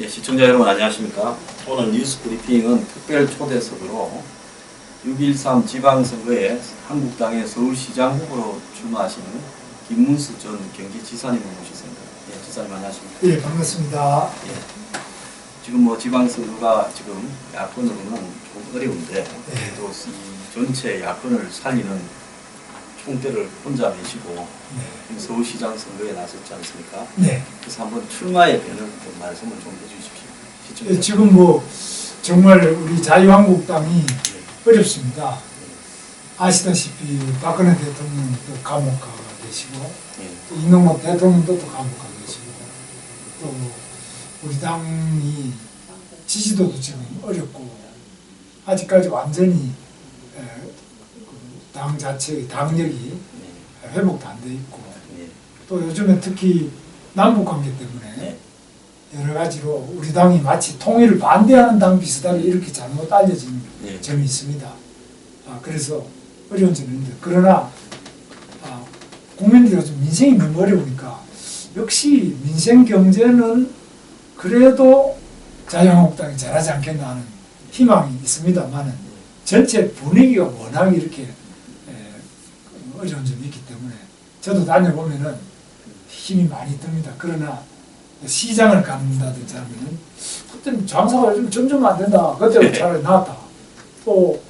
예, 시청자 여러분 안녕하십니까. 오늘 뉴스 브리핑은 특별 초대석으로 6.13 지방선거에 한국당의 서울시장 후보로 출마하시는 김문수 전 경기지사님을 모셨습니다. 예, 지사님 안녕하십니까. 예, 반갑습니다. 예, 지금 뭐 지방선거가 지금 야권으로는 좀 어려운데 또 이 전체 야권을 살리는 총대를 혼자 메시고 서울시장 선거에 나섰지 않습니까? 네. 그래서 한번 출마의 배를 좀 말씀을 좀 해주십시오. 예, 지금 뭐 정말 우리 자유한국당이 어렵습니다. 아시다시피 박근혜 대통령도 감옥 가 계시고 또 이명박 대통령도 또 감옥 가 계시고 또 우리 당이 지지도도 지금 어렵고 아직까지 완전히 당 자체의 당력이 회복도 안 돼 있고 또 요즘에 특히 남북관계 때문에 여러 가지로 우리 당이 마치 통일을 반대하는 당 비슷하게 이렇게 잘못 알려진 점이 있습니다. 그래서 어려운 점이 있는데 그러나 국민들이 요즘 민생이 너무 어려우니까 역시 민생 경제는 그래도 자유한국당이 잘하지 않겠나 하는 희망이 있습니다만은 전체 분위기가 워낙 이렇게 어려운 점이 있기 때문에 저도 다녀보면은 힘이 많이 듭니다. 그러나 시장을 갖는다든지 하면은 그때는 장사가 요즘 점점 안 된다. 그때는 차라리 나았다. 또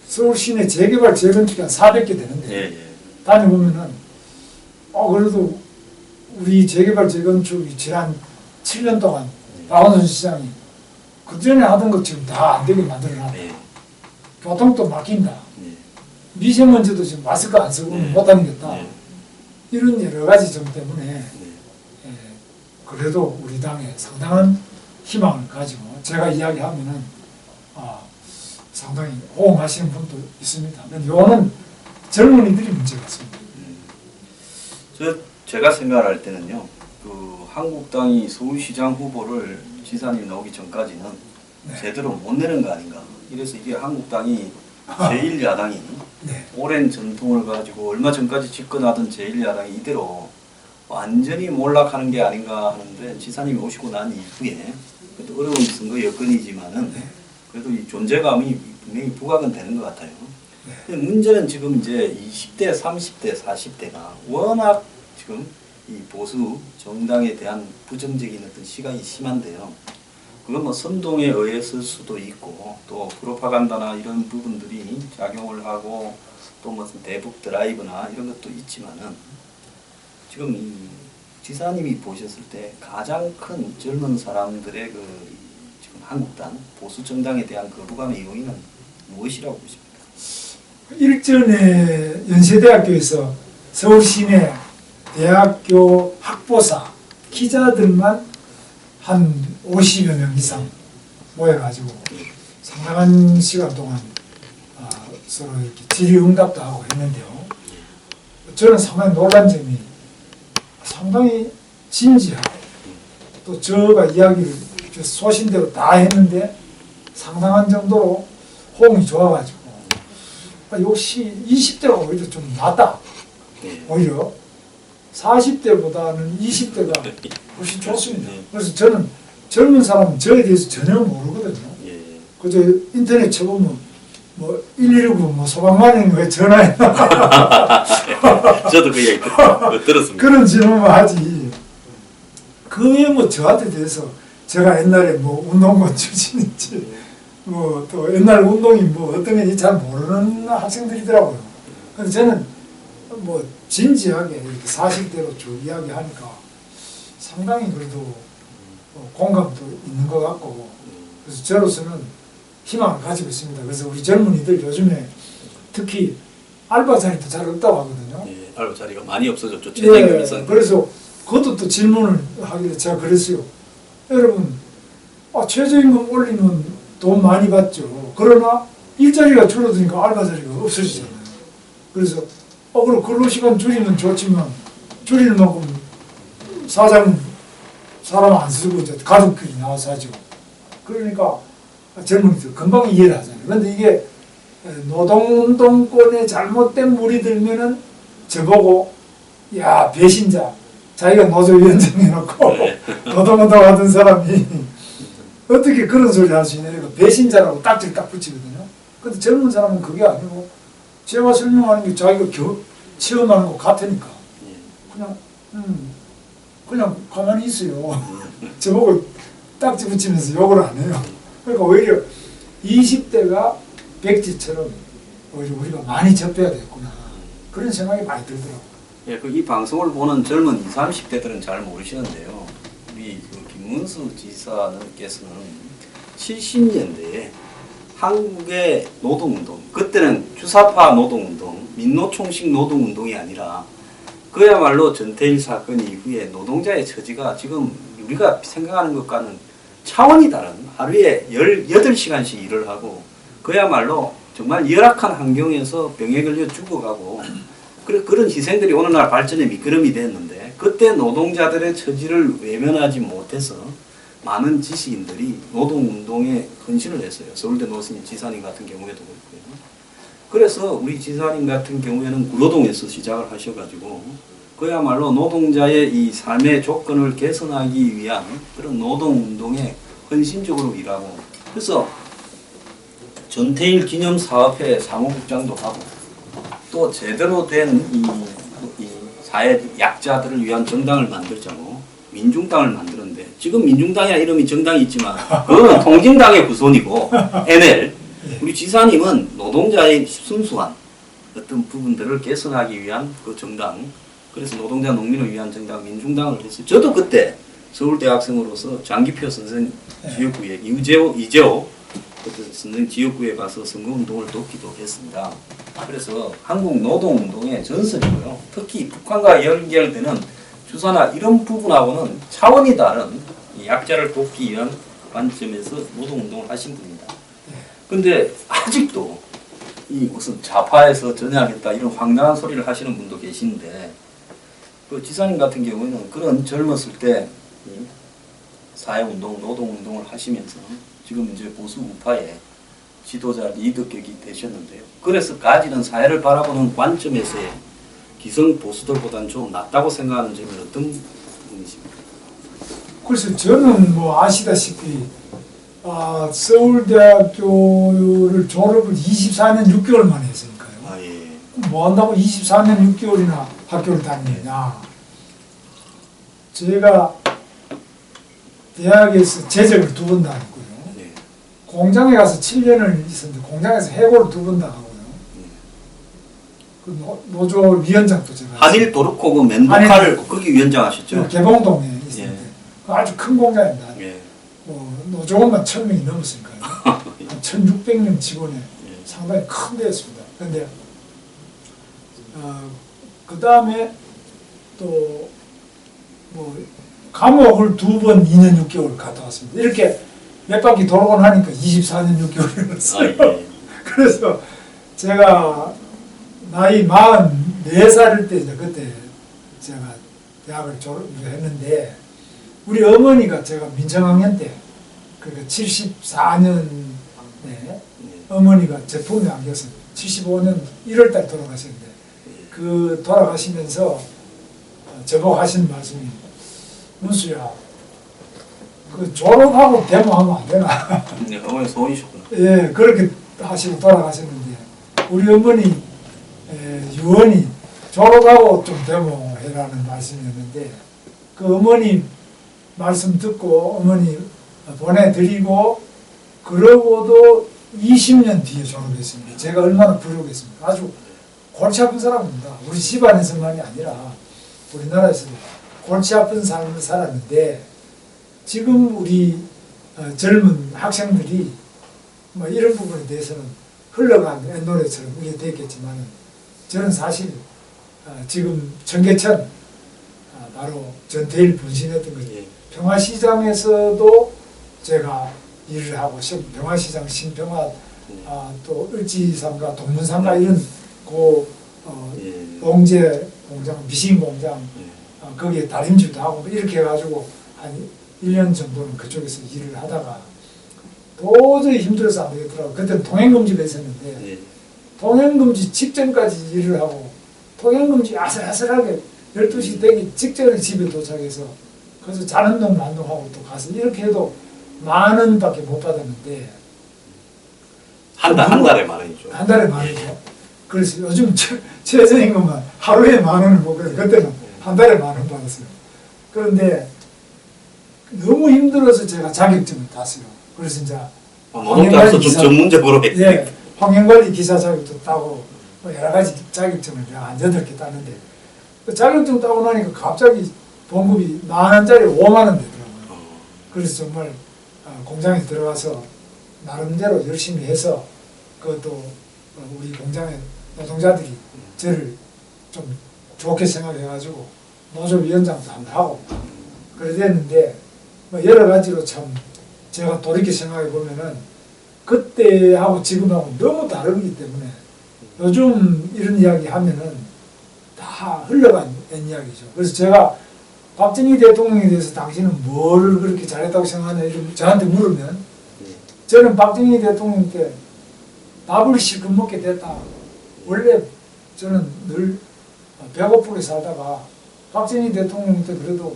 서울 시내 재개발 재건축이 한 400개 되는데 다녀보면은 그래도 우리 재개발 재건축이 지난 7년 동안 박원순 시장이 그 전에 하던 것 지금 다 안 되게 만들어놨다. 교통도 막힌다. 미세먼지도 지금 마스크 안 쓰고 못하는 게 있다. 이런 여러 가지 점 때문에 그래도 우리 당에 상당한 희망을 가지고 제가 이야기하면은 상당히 호응하시는 분도 있습니다. 이거는 젊은이들이 문제 같습니다. 제가 생각할 때는요, 그 한국당이 서울시장 후보를 지사님 나오기 전까지는 제대로 못 내는 거 아닌가. 이래서 이게 한국당이 제1야당이 오랜 전통을 가지고 얼마 전까지 집권하던 제1야당이 이대로 완전히 몰락하는 게 아닌가 하는데 지사님이 오시고 난 이후에 그래도 어려운 선거 여건이지만은 그래도 이 존재감이 분명히 부각은 되는 것 같아요. 근데 문제는 지금 이제 20대, 30대, 40대가 워낙 지금 이 보수 정당에 대한 부정적인 어떤 시각이 심한데요. 그건 뭐 선동에 의했을 수도 있고 또 프로파간다나 이런 부분들이 작용을 하고 또 무슨 대북 드라이브나 이런 것도 있지만은 지금 이 지사님이 보셨을 때 가장 큰 젊은 사람들의 그 지금 한국당 보수 정당에 대한 거부감의 요인은 무엇이라고 보십니까? 일전에 연세대학교에서 서울 시내 대학교 학보사 기자들만 한 50여 명 이상 모여가지고 상당한 시간 동안 서로 이렇게 질의응답도 하고 했는데요. 저는 상당히 놀란 점이 상당히 진지하고 또 저가 이야기를 소신대로 다 했는데 상당한 정도로 호응이 좋아가지고 역시 20대가 오히려 좀 낫다. 오히려 40대보다는 20대가 훨씬 좋습니다. 그래서 저는 젊은 사람은 저에 대해서 전혀 모르거든요. 그저 인터넷 쳐보면 뭐 119 뭐 소방관이 왜 전화했나. 저도 그 얘기 들었습니다. 그런 질문만 하지. 그 외에 뭐 저한테 대해서 제가 옛날에 뭐 운동권 출신인지 뭐 또 옛날 운동이 뭐 어떤 건지 잘 모르는 학생들이더라고요. 그래서 저는 뭐 진지하게 이렇게 사실대로 쭉 이야기하니까 상당히 그래도 공감도 있는 것 같고 그래서 저로서는 희망을 가지고 있습니다. 그래서 우리 젊은이들 요즘에 특히 알바 자리도 잘 없다고 하거든요. 알바 자리가 많이 없어졌죠. 최저임금이 있었는데. 그래서 그것도 또 질문을 하길래 제가 그랬어요. 여러분 최저임금 올리면 돈 많이 받죠. 그러나 일자리가 줄어드니까 알바 자리가 없어지잖아요. 그래서 그럼 근로시간 줄이면 좋지만 줄이는 만큼 사장 사람 안 쓰고 이제 가족끼리 나와서 하죠. 그러니까 젊은이들 금방 이해를 하잖아요. 그런데 이게 노동운동권에 잘못된 물이 들면은 저보고 야 배신자 자기가 노조위원장 해놓고 노동운동 하던 사람이 어떻게 그런 소리 할 수 있냐. 배신자라고 딱지를 딱 붙이거든요. 근데 젊은 사람은 그게 아니고 제가 설명하는 게 자기가 체험하는 거 같으니까 그냥 가만히 있어요. 저보고 딱지 붙이면서 욕을 안 해요. 그러니까 오히려 20대가 백지처럼 오히려 우리가 많이 접해야 되겠구나. 그런 생각이 많이 들더라고요. 예, 이 방송을 보는 젊은 20, 30대들은 잘 모르시는데요. 우리 김문수 지사님께서는 70년대에 한국의 노동운동, 그때는 주사파 노동운동, 민노총식 노동운동이 아니라 그야말로 전태일 사건 이후에 노동자의 처지가 지금 우리가 생각하는 것과는 차원이 다른 하루에 18시간씩 일을 하고 그야말로 정말 열악한 환경에서 병에 걸려 죽어가고 그런 희생들이 오늘날 발전의 미끄럼이 됐는데 그때 노동자들의 처지를 외면하지 못해서 많은 지식인들이 노동운동에 헌신을 했어요. 서울대 노승일 지사님 같은 경우에도 그렇고요. 그래서 우리 지사님 같은 경우에는 구로동에서 시작을 하셔가지고 그야말로 노동자의 이 삶의 조건을 개선하기 위한 그런 노동운동에 헌신적으로 일하고 그래서 전태일 기념사업회 사무국장도 하고 또 제대로 된 이 사회 약자들을 위한 정당을 만들자고 민중당을 만들었는데 지금 민중당이야 이름이 정당이 있지만 그거는 통진당의 후손이고 NL 우리 지사님은 노동자의 순수한 어떤 부분들을 개선하기 위한 그 정당 그래서 노동자 농민을 위한 정당 민중당을 했어요. 저도 그때 서울대학생으로서 장기표 선생 지역구에 이재호 선생 지역구에 가서 선거운동을 돕기도 했습니다. 그래서 한국 노동운동의 전설이고요. 특히 북한과 연결되는 주사나 이런 부분하고는 차원이 다른 약자를 돕기 위한 관점에서 노동운동을 하신 분입니다. 근데 아직도 이 무슨 좌파에서 전향했다 이런 황당한 소리를 하시는 분도 계신데 그 지사님 같은 경우에는 그런 젊었을 때 사회운동, 노동운동을 하시면서 지금 이제 보수 우파의 지도자 리더격이 되셨는데요. 그래서 가지는 사회를 바라보는 관점에서의 기성 보수들보다는 좀 낫다고 생각하는 점은 어떤 부분이십니까? 그래서 저는 뭐 아시다시피 서울대학교를 졸업을 24년 6개월 만에 했으니까요. 예. 뭐 한다고 24년 6개월이나 학교를 다니느냐. 제가 대학에서 재적을 2번 다녔고요. 네. 공장에 가서 7년을 있었는데 공장에서 해고를 2번 당하고요. 그 노조 위원장도 제가 한일 도르코 그 맨도칼 거기 위원장 하셨죠? 개봉동에 있었는데 아주 큰 공장입니다. 예. 노조원만 1000명이 넘었으니까요. 한 1600명 직원에 상당히 큰 데였습니다. 그런데 그 다음에 또 뭐 감옥을 2번 2년 6개월 갔다 왔습니다. 이렇게 몇 바퀴 돌고 나니까 24년 6개월이었어요. 그래서 제가 나이 44살일 때 이제 그때 제가 대학을 졸업했는데 우리 어머니가 제가 민청학년 때 그러니까 74년에 어머니가 제품에 안겨서 75년 1월달 돌아가셨는데 그 돌아가시면서 저보고 하신 말씀이 문수야 그 졸업하고 데모하면 안 되나? 네, 어머니 소원이셨구나. 예, 그렇게 하시고 돌아가셨는데 우리 어머니 유언이 졸업하고 좀 데모해라는 말씀이었는데 그 어머니 말씀 듣고 어머니 보내드리고 그러고도 20년 뒤에 졸업했습니다. 제가 얼마나 부족했습니까? 아주 골치 아픈 사람입니다. 우리 집안에서만이 아니라 우리나라에서도 골치 아픈 삶을 살았는데 지금 우리 젊은 학생들이 뭐 이런 부분에 대해서는 흘러간 옛노래처럼 이게 됐겠지만 저는 사실 지금 청계천 바로 전태일 분신했던 거죠. 평화시장에서도 제가 일을 하고 평화시장 신평화 또 을지삼가 동문삼가 이런 봉제 공장 미싱 공장 거기에 다림질도 하고 이렇게 해가지고 한 1년 정도는 그쪽에서 일을 하다가 도저히 힘들어서 안 되겠더라고요. 그때는 통행금지가 있었는데 통행금지 직전까지 일을 하고 통행금지 아슬아슬하게 12시 되기 직전에 집에 도착해서 그래서 자는동 난동하고 또 가서 이렇게 해도 10,000원밖에 못 받았는데 한 달에 10,000원이죠. 한 달에 10,000원이죠. 그래서 요즘 최저임금은 하루에 10,000원을 먹어요. 그때는 한 달에 10,000원 받았어요. 그런데 너무 힘들어서 제가 자격증을 땄어요. 그래서 이제 노동자로서 좀 전문적으로 예, 환경관리 기사 자격도 따고 뭐 여러 가지 자격증을 제가 한 8개 땄는데 그 자격증 따고 나니까 갑자기 봉급이 10,000원짜리 50,000원 되더라고요. 그래서 정말 공장에 들어가서 나름대로 열심히 해서 그것도 우리 공장의 노동자들이 저를 좀 좋게 생각해가지고 노조위원장도 한번 하고 그래 됐는데 뭐 여러 가지로 참 제가 돌이켜 생각해 보면은 그때하고 지금하고 너무 다르기 때문에 요즘 이런 이야기 하면은 다 흘러간 이야기죠. 그래서 제가 박정희 대통령에 대해서 당신은 뭘 그렇게 잘했다고 생각하냐 이렇게 저한테 물으면 저는 박정희 대통령 때 밥을 실컷 먹게 됐다. 원래 저는 늘 배고프게 살다가 박정희 대통령 때 그래도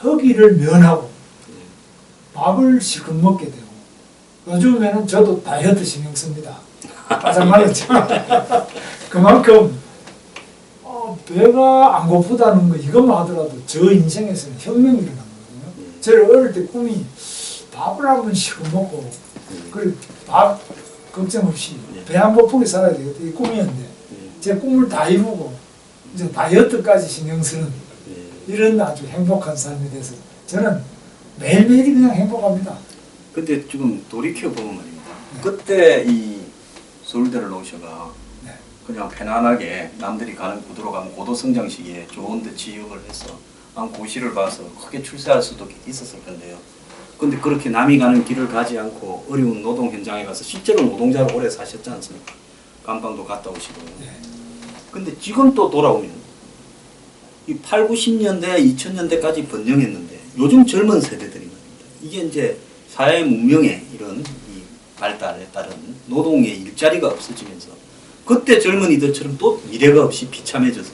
허기를 면하고 밥을 실컷 먹게 되고 요즘에는 저도 다이어트 신경 씁니다. 가장 말했지만 그만큼 배가 안 고프다는 거 이것만 하더라도 저 인생에서는 혁명이 일어난 거거든요. 저를 어릴 때 꿈이 밥을 한번 실컷 먹고 그리고 밥 걱정 없이 배 안 고프게 살아야 되겠다 이 꿈이었는데 제 꿈을 다 이루고 이제 다이어트까지 신경 쓰는 이런 아주 행복한 삶이 돼서 저는 매일매일이 그냥 행복합니다. 근데 지금 돌이켜보면 말입니다. 그때 이 서울대를 나오셔가 네. 그냥 편안하게 남들이 가는 구도로 가면 고도 성장 시기에 좋은 데 취업을 해서 고시를 봐서 크게 출세할 수도 있었을 건데요. 근데 그렇게 남이 가는 길을 가지 않고 어려운 노동 현장에 가서 실제로 노동자로 오래 사셨지 않습니까? 감방도 갔다 오시고. 네. 근데 지금 또 돌아오면 이 8, 90년대, 2000년대까지 번영했는데 요즘 젊은 세대들이 말입니다. 이게 이제 사회 문명의 이런 이 발달에 따른 노동의 일자리가 없어지면서 그때 젊은이들처럼 또 미래가 없이 비참해져서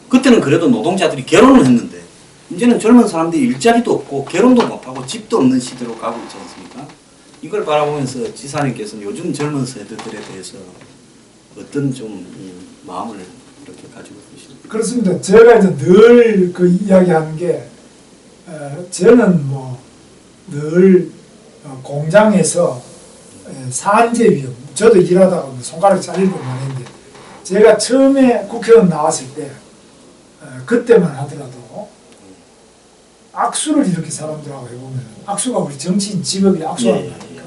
그때는 그래도 노동자들이 결혼을 했는데 이제는 젊은 사람들이 일자리도 없고 결혼도 못하고 집도 없는 시대로 가고 있지 않습니까? 이걸 바라보면서 지사님께서는 요즘 젊은 세대들에 대해서 어떤 좀 마음을 이렇게 가지고 계십니까? 그렇습니다. 제가 이제 늘 그 이야기하는 게 저는 뭐 늘 공장에서 산재 위험, 저도 일하다가 손가락 잘릴 뻔만 했는데 제가 처음에 국회의원 나왔을 때 그때만 하더라도 악수를 이렇게 사람들하고 해보면 악수가 우리 정치인 직업이 악수하는 거니까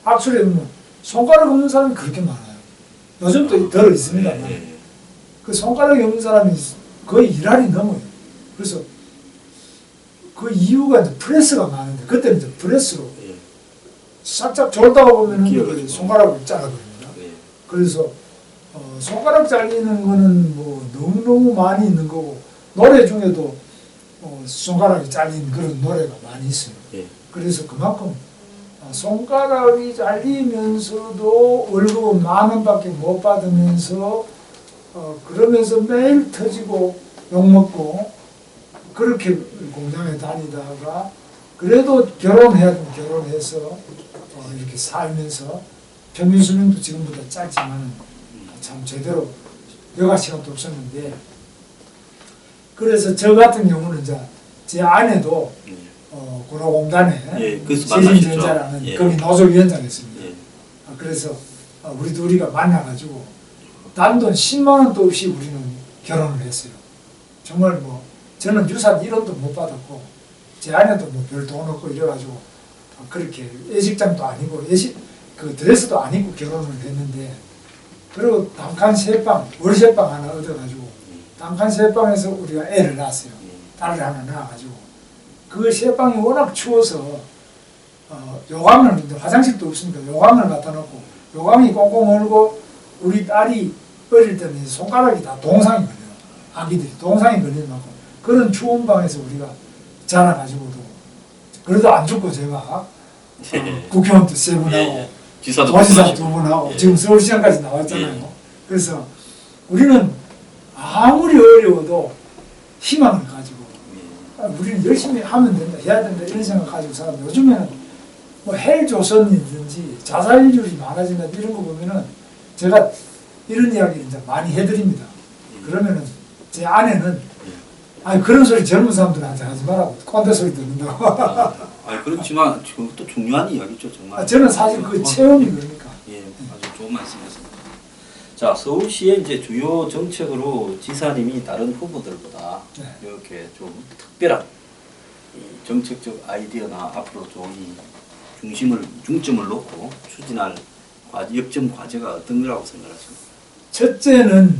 악수를 해보면 손가락 없는 사람이 그렇게 많아요. 요즘도 덜 있습니다만 그 손가락이 없는 사람이 거의 1할이 넘어요. 그래서 그 이유가 이제 프레스가 많은데 그때는 이제 프레스로 싹싹 졸다가 보면은 손가락을 잘라버립니다. 그래서 손가락 잘리는 거는 뭐 너무너무 많이 있는 거고 노래 중에도 손가락이 잘린 그런 노래가 많이 있어요. 그래서 그만큼 손가락이 잘리면서도 월급은 10,000원밖에 못 받으면서 그러면서 매일 터지고 욕먹고 그렇게 공장에 다니다가 그래도 결혼해야 되면 결혼해서 이렇게 살면서 평균 수명도 지금보다 짧지만 참 제대로 여가 시간도 없었는데 그래서 저 같은 경우는 이제 제 아내도 군호공단에 세진전자라는 거기 노조위원장이었습니다. 그래서 우리 둘이가 만나가지고 단돈 10만 원도 없이 우리는 결혼을 했어요. 정말 뭐 저는 유산 1원도 못 받았고 제 아내도 뭐 별 돈 없고 이래가지고 그렇게 예식장도 아니고 그 드레스도 안 입고 결혼을 했는데 그리고 단칸 세방 월세방 하나 얻어가지고 단칸 세방에서 우리가 애를 낳았어요. 딸을 하나 낳아가지고 그 세방이 워낙 추워서 요강을 화장실도 없으니까 요강을 갖다 놓고 요강이 꽁꽁 얼고 우리 딸이 어릴 때는 손가락이 다 동상이 걸려요. 아기들이 동상이 걸려놓고 그런 추운 방에서 우리가 자라가지고도 그래도 안 죽고 제가 국회의원도 3분하고 지사도 도지사 2분하고 지금 서울시장까지 나왔잖아요. 그래서 우리는 아무리 어려워도 희망을 가지고 우리는 열심히 하면 된다, 해야 된다 이런 생각 가지고 살았는데 요즘에는 뭐 헬조선이든지 자살률이 많아진다 이런 거 보면은 제가 이런 이야기를 이제 많이 해드립니다. 그러면은 제 아내는 아니 그런 소리 젊은 사람들한테 하지 말라고 꼰대 소리 듣는다고. 그렇지만 그것도 중요한 이야기죠 정말. 저는 사실 그 체험이 그러니까. 예, 아주 좋은 말씀이었습니다. 자, 서울시의 이제 주요 정책으로 지사님이 다른 후보들보다 네. 이렇게 좀 특별한 이 정책적 아이디어나 앞으로 좀 이 중점을 놓고 추진할 역점 과제가 어떤 거라고 생각하십니까? 첫째는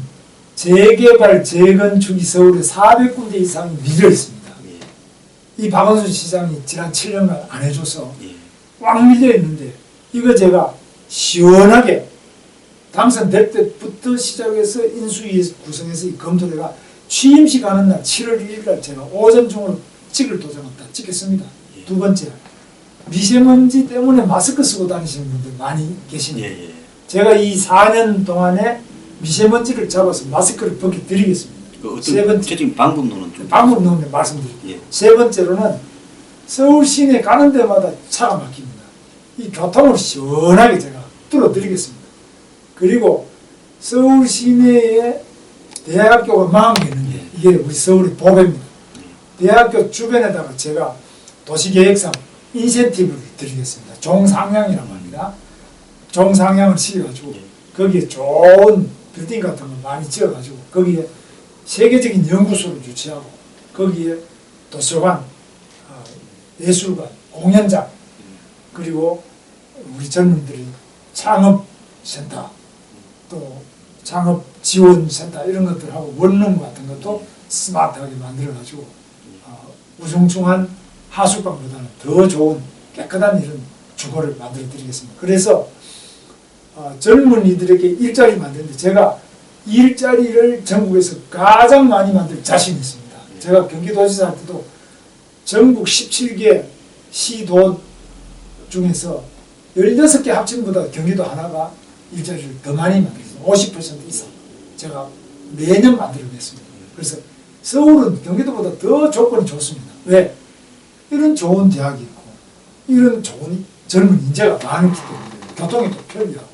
재개발, 재건축이 서울에 400군데 이상이 밀려 있습니다. 예, 이 박원순 시장이 지난 7년간 안 해줘서 예, 꽉 밀려 있는데 이거 제가 시원하게 당선될 때부터 시작해서 인수위 구성해서 이 검토대가 취임식 하는 날 7월 1일 날 제가 오전 중으로 찍을 도장을 다 찍겠습니다. 예. 두 번째, 미세먼지 때문에 마스크 쓰고 다니시는 분들 많이 계십니다. 예, 예. 제가 이 4년 동안에 미세먼지를 잡아서 마스크를 벗겨 드리겠습니다. 그 세 어떤 번째. 구체적인 방법론은 좀 방법 넣으면 말씀드릴게요. 예. 세 번째로는 서울 시내 가는 데마다 차가 막힙니다. 이 교통을 시원하게 제가 뚫어드리겠습니다. 그리고 서울 시내에 대학교가 망한 게 있는데 예. 이게 우리 서울의 보배입니다. 대학교 주변에다가 제가 도시계획상 인센티브를 드리겠습니다. 종상향이라고 합니다. 종상향을 시켜가지고 예. 거기에 좋은 빌딩 같은 거 많이 지어가지고 거기에 세계적인 연구소를 유치하고 거기에 도서관, 예술관, 공연장 그리고 우리 젊은들이 창업센터 또 창업지원센터 이런 것들하고 원룸 같은 것도 스마트하게 만들어가지고 우중충한 하숙방보다는 더 좋은 깨끗한 이런 주거를 만들어 드리겠습니다. 그래서 젊은이들에게 일자리를 만드는데 제가 일자리를 전국에서 가장 많이 만들 자신이 있습니다. 제가 경기도지사 할 때도 전국 17개 시도 중에서 16개 합친보다 경기도 하나가 일자리를 더 많이 만들었습니다. 50% 이상 제가 매년 만들어냈습니다. 그래서 서울은 경기도보다 더 조건이 좋습니다. 왜? 이런 좋은 대학이 있고 이런 좋은 젊은 인재가 많기 때문에 교통이 또 편리하고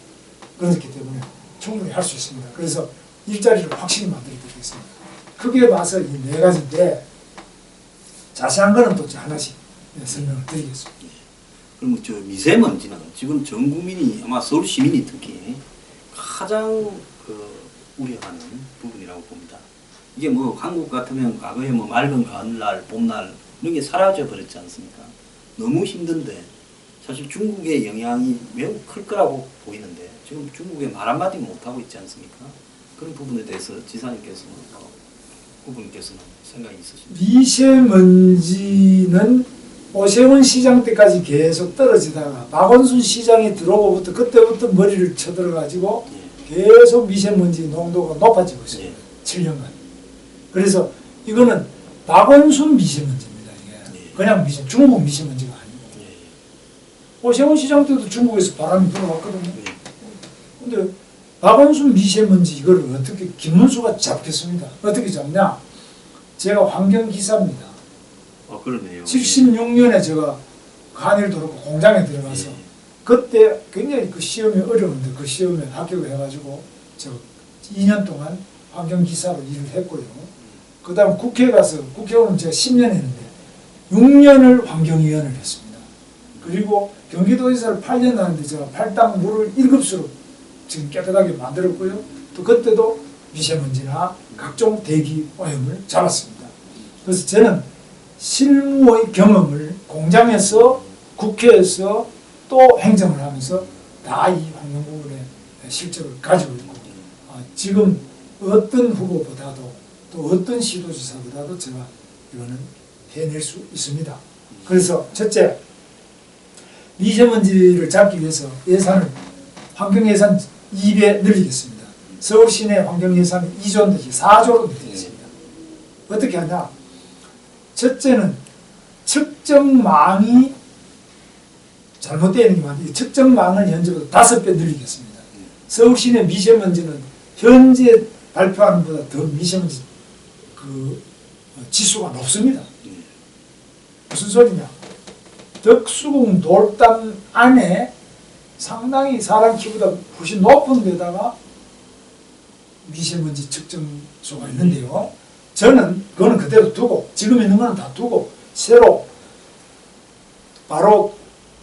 그렇기 때문에 충분히 할 수 있습니다. 그래서 일자리를 확실히 만들어 드리겠습니다. 크게 봐서 이 네 가지인데 자세한 거는 또 하나씩 설명을 드리겠습니다. 그럼 저 미세먼지는 지금 전 국민이 아마 서울 시민이 특히 가장 우려하는 부분이라고 봅니다. 이게 뭐 한국 같으면 과거에 뭐 맑은 가을날, 봄날 이런 게 사라져 버렸지 않습니까? 너무 힘든데 사실 중국의 영향이 매우 클 거라고 보이는데 지금 중국에 말 한마디 못하고 있지 않습니까? 그런 부분에 대해서 지사님께서는 후보님께서는 생각이 있으십니까? 미세먼지는 오세훈 시장 때까지 계속 떨어지다가 박원순 시장이 들어오고부터 그때부터 머리를 쳐들어가지고 계속 미세먼지 농도가 높아지고 있어요. 예. 7년간. 그래서 이거는 박원순 미세먼지입니다. 이게 그냥 중국 미세먼지가 아니고. 오세훈 시장 때도 중국에서 바람이 불어왔거든요. 근데 박원순 미세먼지 이거를 어떻게 김문수가 잡겠습니다. 어떻게 잡냐? 제가 환경기사입니다. 그러네요. 76년에 제가 한일 도로 공장에 들어가서 그때 굉장히 그 시험이 어려운데 그 시험에 합격을 해가지고 제가 2년 동안 환경기사로 일을 했고요. 그 다음 국회에 가서 국회의원은 제가 10년 했는데 6년을 환경위원을 했습니다. 그리고 경기도지사를 8년 하는데 제가 팔당 물을 1급수로 지금 깨끗하게 만들었고요. 또 그때도 미세먼지나 각종 대기 오염을 잡았습니다. 그래서 저는 실무의 경험을 공장에서 국회에서 또 행정을 하면서 다 이 환경 부분에 실적을 가지고 있고 지금 어떤 후보보다도 또 어떤 시도지사보다도 제가 이거는 해낼 수 있습니다. 그래서 첫째, 미세먼지를 잡기 위해서 예산을 환경예산 2배 늘리겠습니다. 서울 시내 환경예산이 2조 내지 4조로 늘리겠습니다. 어떻게 하냐? 첫째는 측정망이 잘못되어 있는 게 많은데 측정망을 현재보다 5배 늘리겠습니다. 서울 시내 미세먼지는 현재 발표하는 것보다 더 미세먼지 지수가 높습니다. 무슨 소리냐? 덕수궁 돌담 안에 상당히 사람 키보다 훨씬 높은 데다가 미세먼지 측정소가 있는데요. 저는 그거는 그대로 두고 지금 있는 거는 다 두고 새로 바로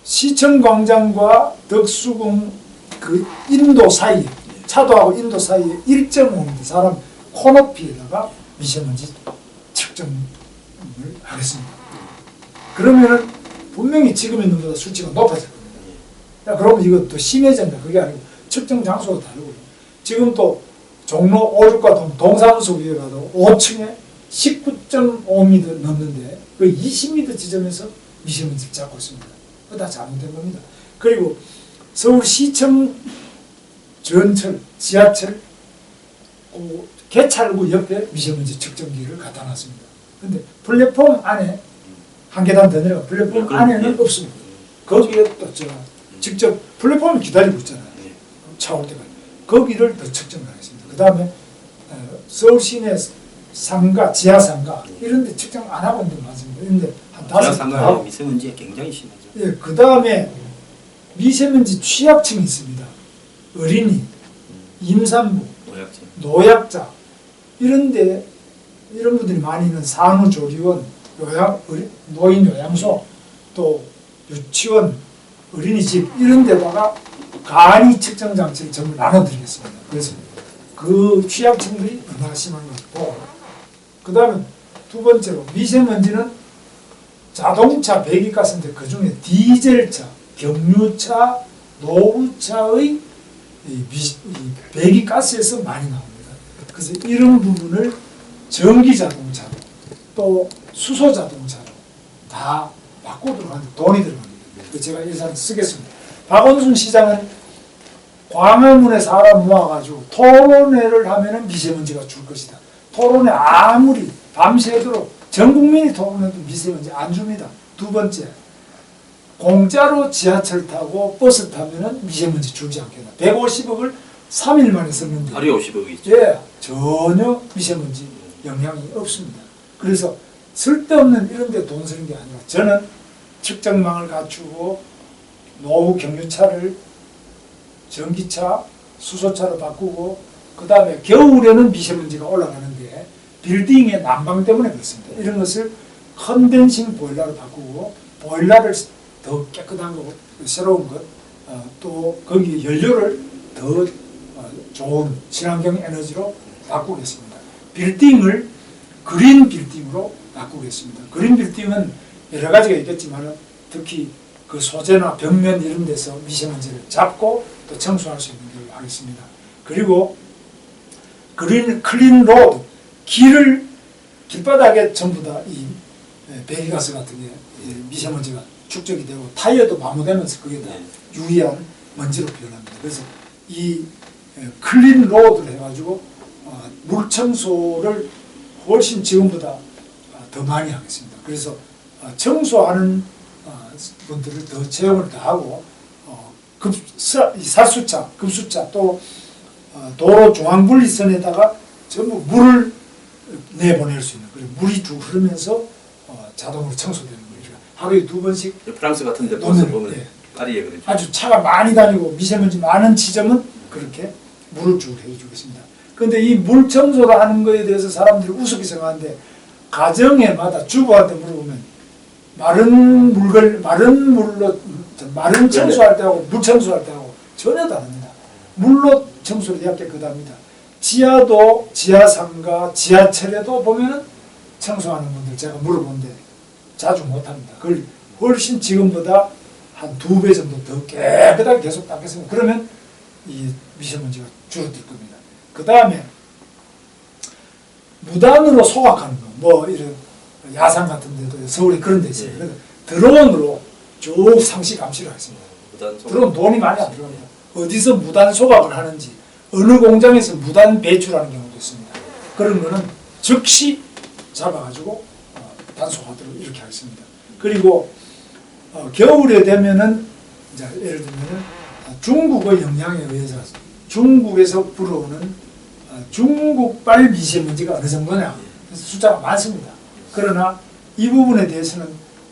시청광장과 덕수궁 그 인도 사이 차도하고 인도 사이에 1.5m 사람 코높이에다가 미세먼지 측정을 하겠습니다. 그러면은 분명히 지금 있는 것보다 수치가 높아질 겁니다. 야, 그러면 이거 더 심해진다. 그게 아니고 측정 장소가 다르고요. 지금 또 종로 오죽과 동사무소 위에 가도 5층에 19.5m 넘는데 그 20m 지점에서 미세먼지를 잡고 있습니다. 그거 다 잘못된 겁니다. 그리고 서울시청 전철, 지하철 개찰구 옆에 미세먼지 측정기를 갖다 놨습니다. 근데 플랫폼 안에 한 계단 더 내려가 플랫폼 안에는 없습니다. 거기에 또 제가 직접 플랫폼을 기다리고 있잖아요. 차 올 때까지. 거기를 더 측정을 하겠습니다. 그 다음에 서울시내 상가, 지하상가 이런 데 측정 안 하고 있는 데 많습니다. 이런데 한 5개. 지하상가에 미세먼지가 굉장히 심하죠. 예, 그 다음에 미세먼지 취약층이 있습니다. 어린이, 임산부, 노약자 이런데 이런 분들이 많이 있는 산후조리원, 노인 요양소, 또 유치원, 어린이집 이런 데다가 간이 측정 장치를 전부 나눠드리겠습니다. 그래서 그 취약층들이 얼마나 심한 것도 그 다음에 두 번째로 미세먼지는 자동차 배기가스인데 그 중에 디젤차, 경유차, 노후차의 이 배기가스에서 많이 나옵니다. 그래서 이런 부분을 전기자동차로 또 수소자동차로 다 바꾸도록 하는데 돈이 들어갑니다. 제가 예산을 쓰겠습니다. 박원순 시장은 광화문에 사람 모아가지고 토론회를 하면은 미세먼지가 줄 것이다. 토론회 아무리 밤새도록 전 국민이 토론해도 미세먼지 안 줍니다. 두 번째, 공짜로 지하철 타고 버스 타면은 미세먼지 줄지 않겠나. 150억을 3일 만에 썼는데 하루에 50억이죠. 예, 전혀 미세먼지 영향이 없습니다. 그래서 쓸데없는 이런 데 돈 쓰는 게 아니라 저는 측정망을 갖추고 노후 경유차를 전기차, 수소차로 바꾸고 그 다음에 겨울에는 미세먼지가 올라가는데 빌딩의 난방 때문에 그렇습니다. 이런 것을 컨덴싱 보일러로 바꾸고 보일러를 더 깨끗한 거, 새로운 것, 또 거기 연료를 더 좋은 친환경 에너지로 바꾸겠습니다. 빌딩을 그린 빌딩으로 바꾸겠습니다. 그린 빌딩은 여러 가지가 있겠지만 특히 그 소재나 벽면 이런 데서 미세먼지를 잡고 또 청소할 수 있는 걸로 하겠습니다. 그리고 클린 로드, 길바닥에 전부 다 이 배기가스 같은 게 미세먼지가 축적이 되고 타이어도 마모되면서 그게 다 유의한 먼지로 변합니다. 그래서 이 클린 로드를 해가지고 물 청소를 훨씬 지금보다 더 많이 하겠습니다. 그래서 청소하는 분들을 더 채용을 더 하고 살수차, 급수차 또 도로 중앙분리선에다가 전부 물을 내보낼 수 있는 그리고 물이 쭉 흐르면서 자동으로 청소되는 거예요. 하루에 2번씩 프랑스 같은 데 보면 예. 파리에 그렇죠. 아주 차가 많이 다니고 미세먼지 많은 지점은 그렇게 물을 쭉 해주겠습니다. 그런데 이 물 청소를 하는 거에 대해서 사람들이 우습게 생각하는데 가정에마다 주부한테 물어보면 마른 청소할 때하고 물 청소할 때하고 전혀 다릅니다. 물로 청소를 해야 깨끗합니다. 지하도 지하상가 지하철에도 보면은 청소하는 분들 제가 물어본데 자주 못합니다. 그걸 훨씬 지금보다 한 2배 정도 더 깨끗하게 계속 닦겠습니다. 그러면 이 미세먼지가 줄어들 겁니다. 그 다음에 무단으로 소각하는 거, 뭐 이런 야산 같은 데도 서울에 그런 데 있어요. 그래서 드론으로 쭉 상시 감시를 하겠습니다. 드론 돈이 많이 안 들어갑니다. 어디서 무단 소각을 하는지, 어느 공장에서 무단 배출하는 경우도 있습니다. 그런 거는 즉시 잡아가지고 단속하도록 이렇게 하겠습니다. 그리고 겨울에 되면은 이제 예를 들면은 중국의 영향에 의해서 중국에서 불어오는 중국발 미세먼지가 어느 정도냐 그래서 숫자가 많습니다. 그러나 이 부분에 대해서는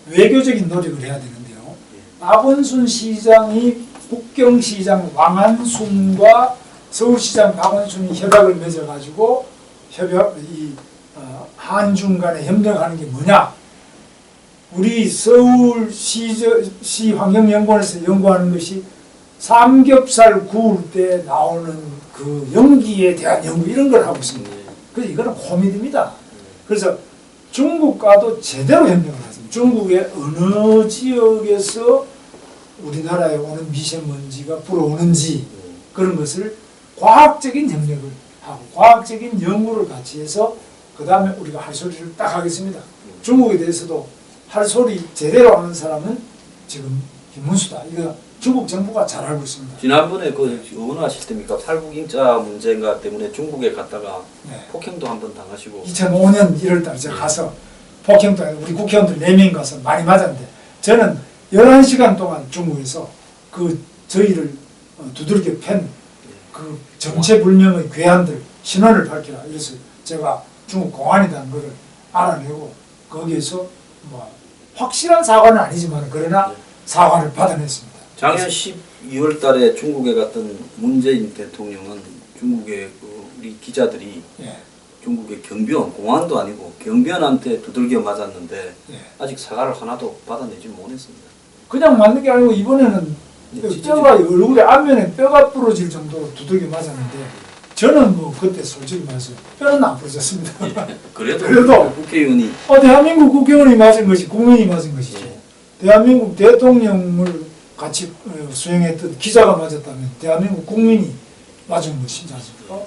외교적인 노력을 해야 되는데요. 박원순 시장이 북경시장 왕한순과 서울시장 박원순이 협약을 맺어가지고 한중 간에 협력하는 게 뭐냐? 우리 서울시 환경연구원에서 연구하는 것이 삼겹살 구울 때 나오는 그 연기에 대한 연구 이런 걸 하고 있습니다. 그래서 이거는 코미디입니다. 그래서 중국과도 제대로 협력을 하습니다. 중국의 어느 지역에서 우리나라에 오는 미세먼지가 불어오는지 그런 것을 과학적인 협력을 하고 과학적인 연구를 같이 해서 그 다음에 우리가 할 소리를 딱 하겠습니다. 중국에 대해서도 할 소리 제대로 하는 사람은 지금 김문수다. 이거 중국 정부가 잘 알고 있습니다. 지난번에 그 어느 하실 때입니까? 탈북인자 문제인가 때문에 중국에 갔다가 네. 폭행도 한번 당하시고 2005년 1월달에 제가 가서 폭행도 우리 국회의원들 4명 가서 많이 맞았는데 저는 11시간 동안 중국에서 그 저희를 두들겨 팬 그 정체불명의 괴한들 신원을 밝혀라. 이래서 제가 중국 공안이라는 것을 알아내고 거기에서 뭐 확실한 사과는 아니지만 그러나 사과를 받아냈습니다. 작년 12월 달에 중국에 갔던 문재인 대통령은 중국의 그 우리 기자들이 예. 중국의 경비원, 공안도 아니고 경비원한테 두들겨 맞았는데 예. 아직 사과를 하나도 받아내지 못했습니다. 그냥 맞는 게 아니고 이번에는 뼈가 얼굴에 안면에 뼈가 부러질 정도로 두들겨 맞았는데 저는 뭐 그때 솔직히 말해서 뼈는 안 부러졌습니다. 그래도 국회의원이 대한민국 국회의원이 맞은 것이 국민이 맞은 것이죠. 예. 대한민국 대통령을 같이 수행했던 기자가 맞았다면 대한민국 국민이 맞은 것이지 않습니까?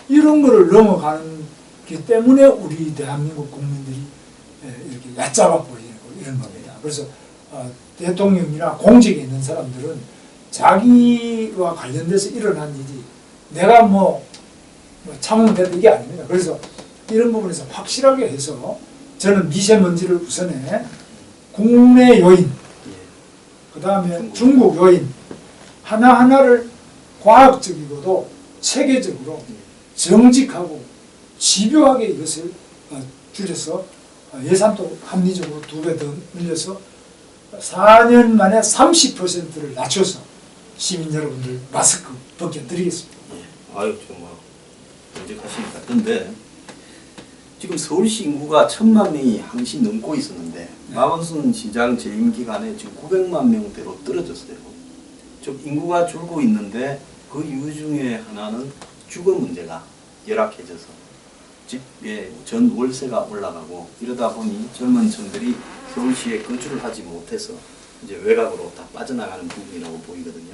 이런 거를 넘어가는 기 때문에 우리 대한민국 국민들이 이렇게 얕잡아 보이는 이런 겁니다. 그래서 대통령이나 공직에 있는 사람들은 자기와 관련돼서 일어난 일이 내가 뭐 참으면 된다 이게 아닙니다. 그래서 이런 부분에서 확실하게 해서 저는 미세먼지를 우선에 국내 요인, 그 다음에 중국 요인 하나하나를 과학적이고도 체계적으로 정직하고 집요하게 이것을 줄여서 예산도 합리적으로 2배 더 늘려서 4년 만에 30%를 낮춰서 시민 여러분들 마스크 벗겨드리겠습니다. 아유 정말 정직하십니다. 그런데 지금 서울시 인구가 1000만 명이 항시 넘고 있었는데 박원순 시장 재임 기간에 지금 900만 명대로 떨어졌어요. 즉 인구가 줄고 있는데 그 이유 중에 하나는 주거 문제가 열악해져서 집의 전 월세가 올라가고 이러다 보니 젊은 층들이 서울시에 거주를 하지 못해서 이제 외곽으로 다 빠져나가는 부분이라고 보이거든요.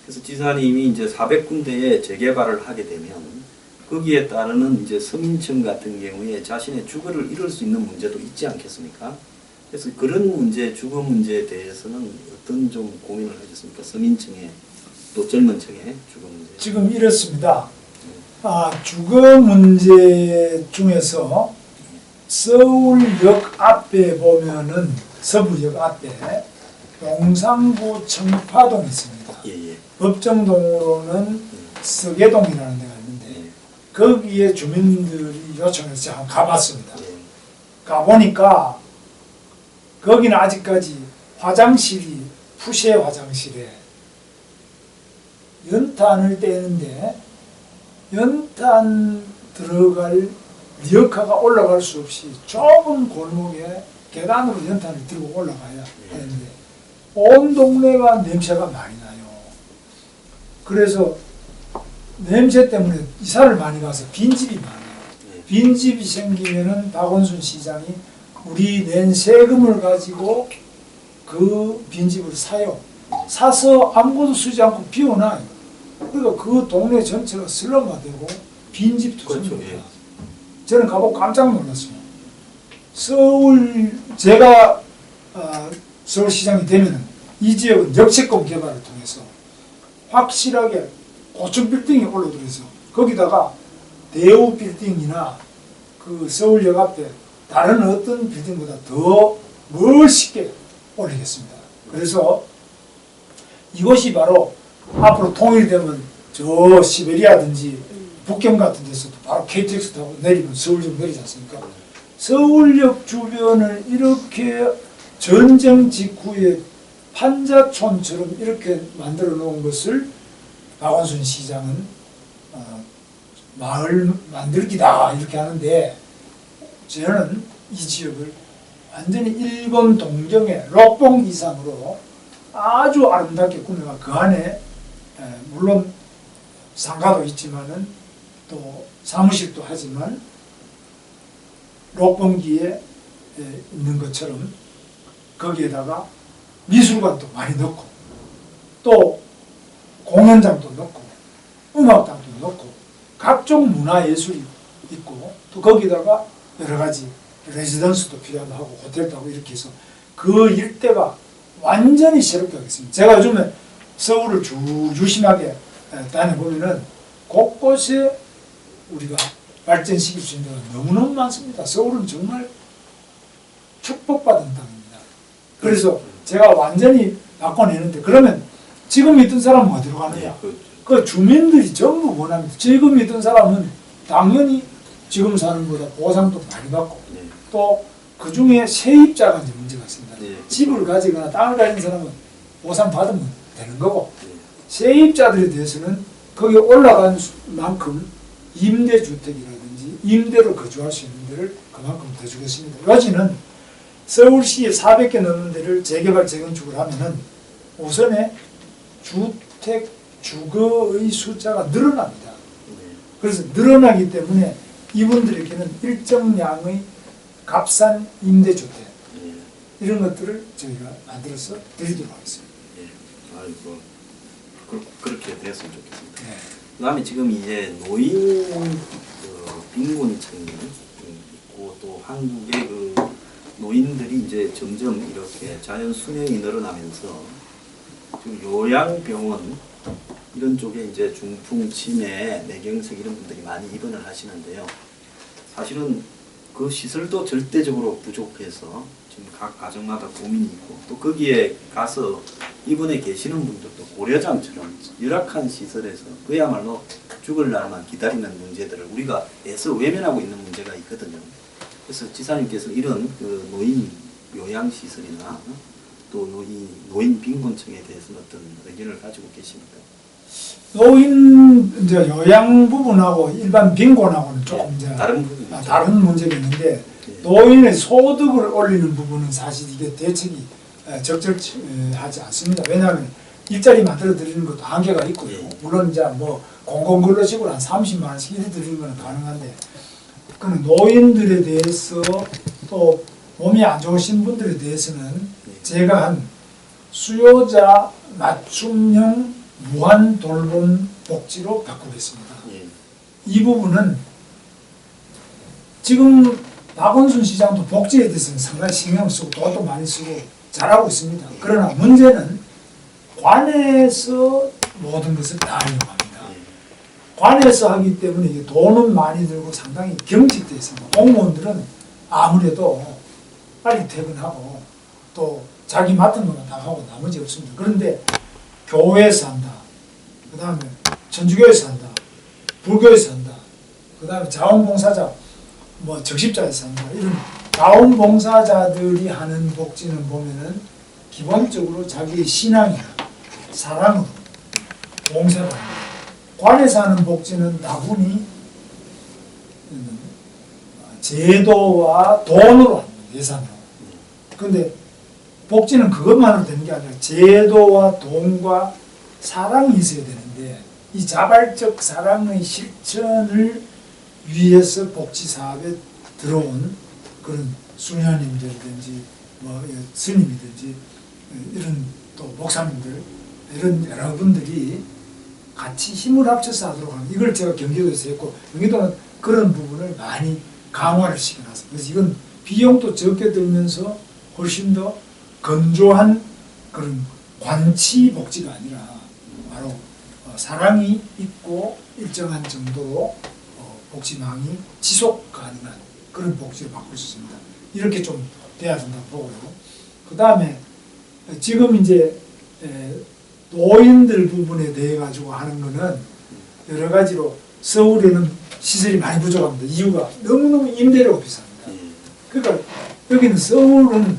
그래서 지사님이 이제 400군데에 재개발을 하게 되면 거기에 따르는 이제 서민층 같은 경우에 자신의 주거를 이룰 수 있는 문제도 있지 않겠습니까? 그래서 그런 문제, 주거 문제에 대해서는 어떤 좀 고민을 하셨습니까? 서민층의 또 젊은 층의 주거 문제. 지금 이렇습니다. 주거 문제 중에서 서울역 앞에 보면은 서부역 앞에 용산구 청파동이 있습니다. 예. 법정동으로는 서계동이라는 데가 있는데 거기에 주민들이 요청해서 제가 가봤습니다. 가보니까 거기는 아직까지 화장실이 푸쉐 화장실에 연탄을 떼는데 연탄 들어갈 리어카가 올라갈 수 없이 좁은 골목에 계단으로 연탄을 들고 올라가야 하는데 온 동네가 냄새가 많이 나요. 그래서 냄새 때문에 이사를 많이 가서 빈집이 많아요. 빈집이 생기면은 박원순 시장이 우리 낸 세금을 가지고 그 빈집을 사요. 사서 아무것도 쓰지 않고 비워놔요. 그러니까 그 동네 전체가 슬럼화되고 빈집도 생깁니다. 저는 가보고 깜짝 놀랐어요. 제가 서울시장이 되면은 이 지역은 역세권 개발을 통해서 확실하게 고층 빌딩이 올라들어서 거기다가 대우 빌딩이나 그 서울역 앞에 다른 어떤 빌딩보다 더 멋있게 올리겠습니다. 그래서 이것이 바로 앞으로 통일되면 저 시베리아든지 북경 같은 데서도 바로 KTX 타고 내리면 서울역 내리지 않습니까? 서울역 주변을 이렇게 전쟁 직후에 판자촌처럼 이렇게 만들어 놓은 것을 박원순 시장은 마을 만들기다 이렇게 하는데, 저는 이 지역을 완전히 일본 동경의 록봉 이상으로 아주 아름답게 꾸며가 그 안에 물론 상가도 있지만은 또 사무실도 하지만 록봉기에 있는 것처럼 거기에다가 미술관도 많이 넣고 또 공연장도 넣고 음악당도 넣고 각종 문화예술이 있고 또 거기다가 여러 가지 레지던스도 필요하고 하고 호텔도 하고 이렇게 해서 그 일대가 완전히 새롭게 하겠습니다. 제가 요즘에 서울을 유심하게 다녀보면은 곳곳에 우리가 발전시킬 수 있는 데가 너무너무 많습니다. 서울은 정말 축복받은 땅입니다. 그래서 제가 완전히 바꿔내는데, 그러면 지금 있던 사람은 어디로 가느냐? 그 주민들이 전부 원합니다. 지금 있던 사람은 당연히 지금 사는 것보다 보상도 많이 받고 또 그 중에 세입자가 이제 문제가 있습니다. 집을 가지거나 땅을 가진 사람은 보상 받으면 되는 거고, 세입자들에 대해서는 거기 올라간 만큼 임대주택이라든지 임대로 거주할 수 있는 데를 그만큼 더 주겠습니다. 요지는 서울시에 400개 넘는 데를 재개발 재건축을 하면은 우선에 주택 주거의 숫자가 늘어납니다. 그래서 늘어나기 때문에 이분들에게는 일정량의 값싼 임대주택 이런 것들을 저희가 만들어서 드리도록 하겠습니다. 아이고, 그렇게 됐으면 좋겠습니다. 그다음에 지금 이제 노인 빈곤층이 있고 또 한국의 그 노인들이 이제 점점 이렇게 자연 수명이 늘어나면서 지금 요양병원 이런 쪽에 이제 중풍, 치매, 뇌경색 이런 분들이 많이 입원을 하시는데요. 사실은 그 시설도 절대적으로 부족해서 지금 각 가정마다 고민이 있고 또 거기에 가서 입원해 계시는 분들도 고려장처럼 열악한 시설에서 그야말로 죽을 날만 기다리는 문제들을 우리가 애써 외면하고 있는 문제가 있거든요. 그래서 지사님께서 이런 그 노인 요양시설이나 또 이 노인 빈곤층에 대해서는 어떤 의견을 가지고 계십니까? 노인 이제 요양 부분하고 일반 빈곤하고는 조금 이제 다른 문제가 있는데, 노인의 소득을 올리는 부분은 사실 이게 대책이 적절하지 않습니다. 왜냐하면 일자리 만들어 드리는 것도 한계가 있고요. 물론 이제 뭐 공공근로직으로 한 30만 원씩 이래 드리는 건 가능한데, 그는 노인들에 대해서 또 몸이 안 좋으신 분들에 대해서는 제가 한 수요자 맞춤형 무한 돌봄 복지로 바꾸겠습니다. 이 부분은 지금 박원순 시장도 복지에 대해서는 상당히 신경을 쓰고 돈도 많이 쓰고 잘하고 있습니다. 그러나 문제는 관에서 모든 것을 다 하려고 합니다. 관에서 하기 때문에 이게 돈은 많이 들고 상당히 경직되어 있습니다. 공무원들은 아무래도 빨리 퇴근하고 또 자기 맡은 것만 다 하고 나머지 없습니다. 그런데 교회에서 한다, 그 다음에 천주교에서 한다, 불교에서 한다, 그 다음에 자원봉사자, 뭐 적십자에서 한다, 이런 자원봉사자들이 하는 복지는 보면은 기본적으로 자기의 신앙이나 사랑으로 봉사를 합니다. 관에서 하는 복지는 다분히 제도와 돈으로 합니다. 예산으로. 그런데 복지는 그것만으로 되는 게 아니라 제도와 돈과 사랑이 있어야 되는데, 이 자발적 사랑의 실천을 위해서 복지 사업에 들어온 그런 수녀님들이든지 뭐 스님이든지 이런 또 목사님들 이런 여러분들이 같이 힘을 합쳐서 하도록 하는, 이걸 제가 경기도에서 했고, 경기도는 그런 부분을 많이 강화를 시켜놨습니다. 그래서 이건 비용도 적게 들면서 훨씬 더 건조한 그런 관치 복지가 아니라 바로 사랑이 있고 일정한 정도로 복지망이 지속 가능한 그런 복지로 바꿀 수 있습니다. 이렇게 좀 돼야 된다고 보고요. 그 다음에 지금 이제 노인들 부분에 대해 가지고 하는 거는 여러 가지로 서울에는 시설이 많이 부족합니다. 이유가 너무너무 임대료가 비쌉니다. 그러니까 여기는 서울은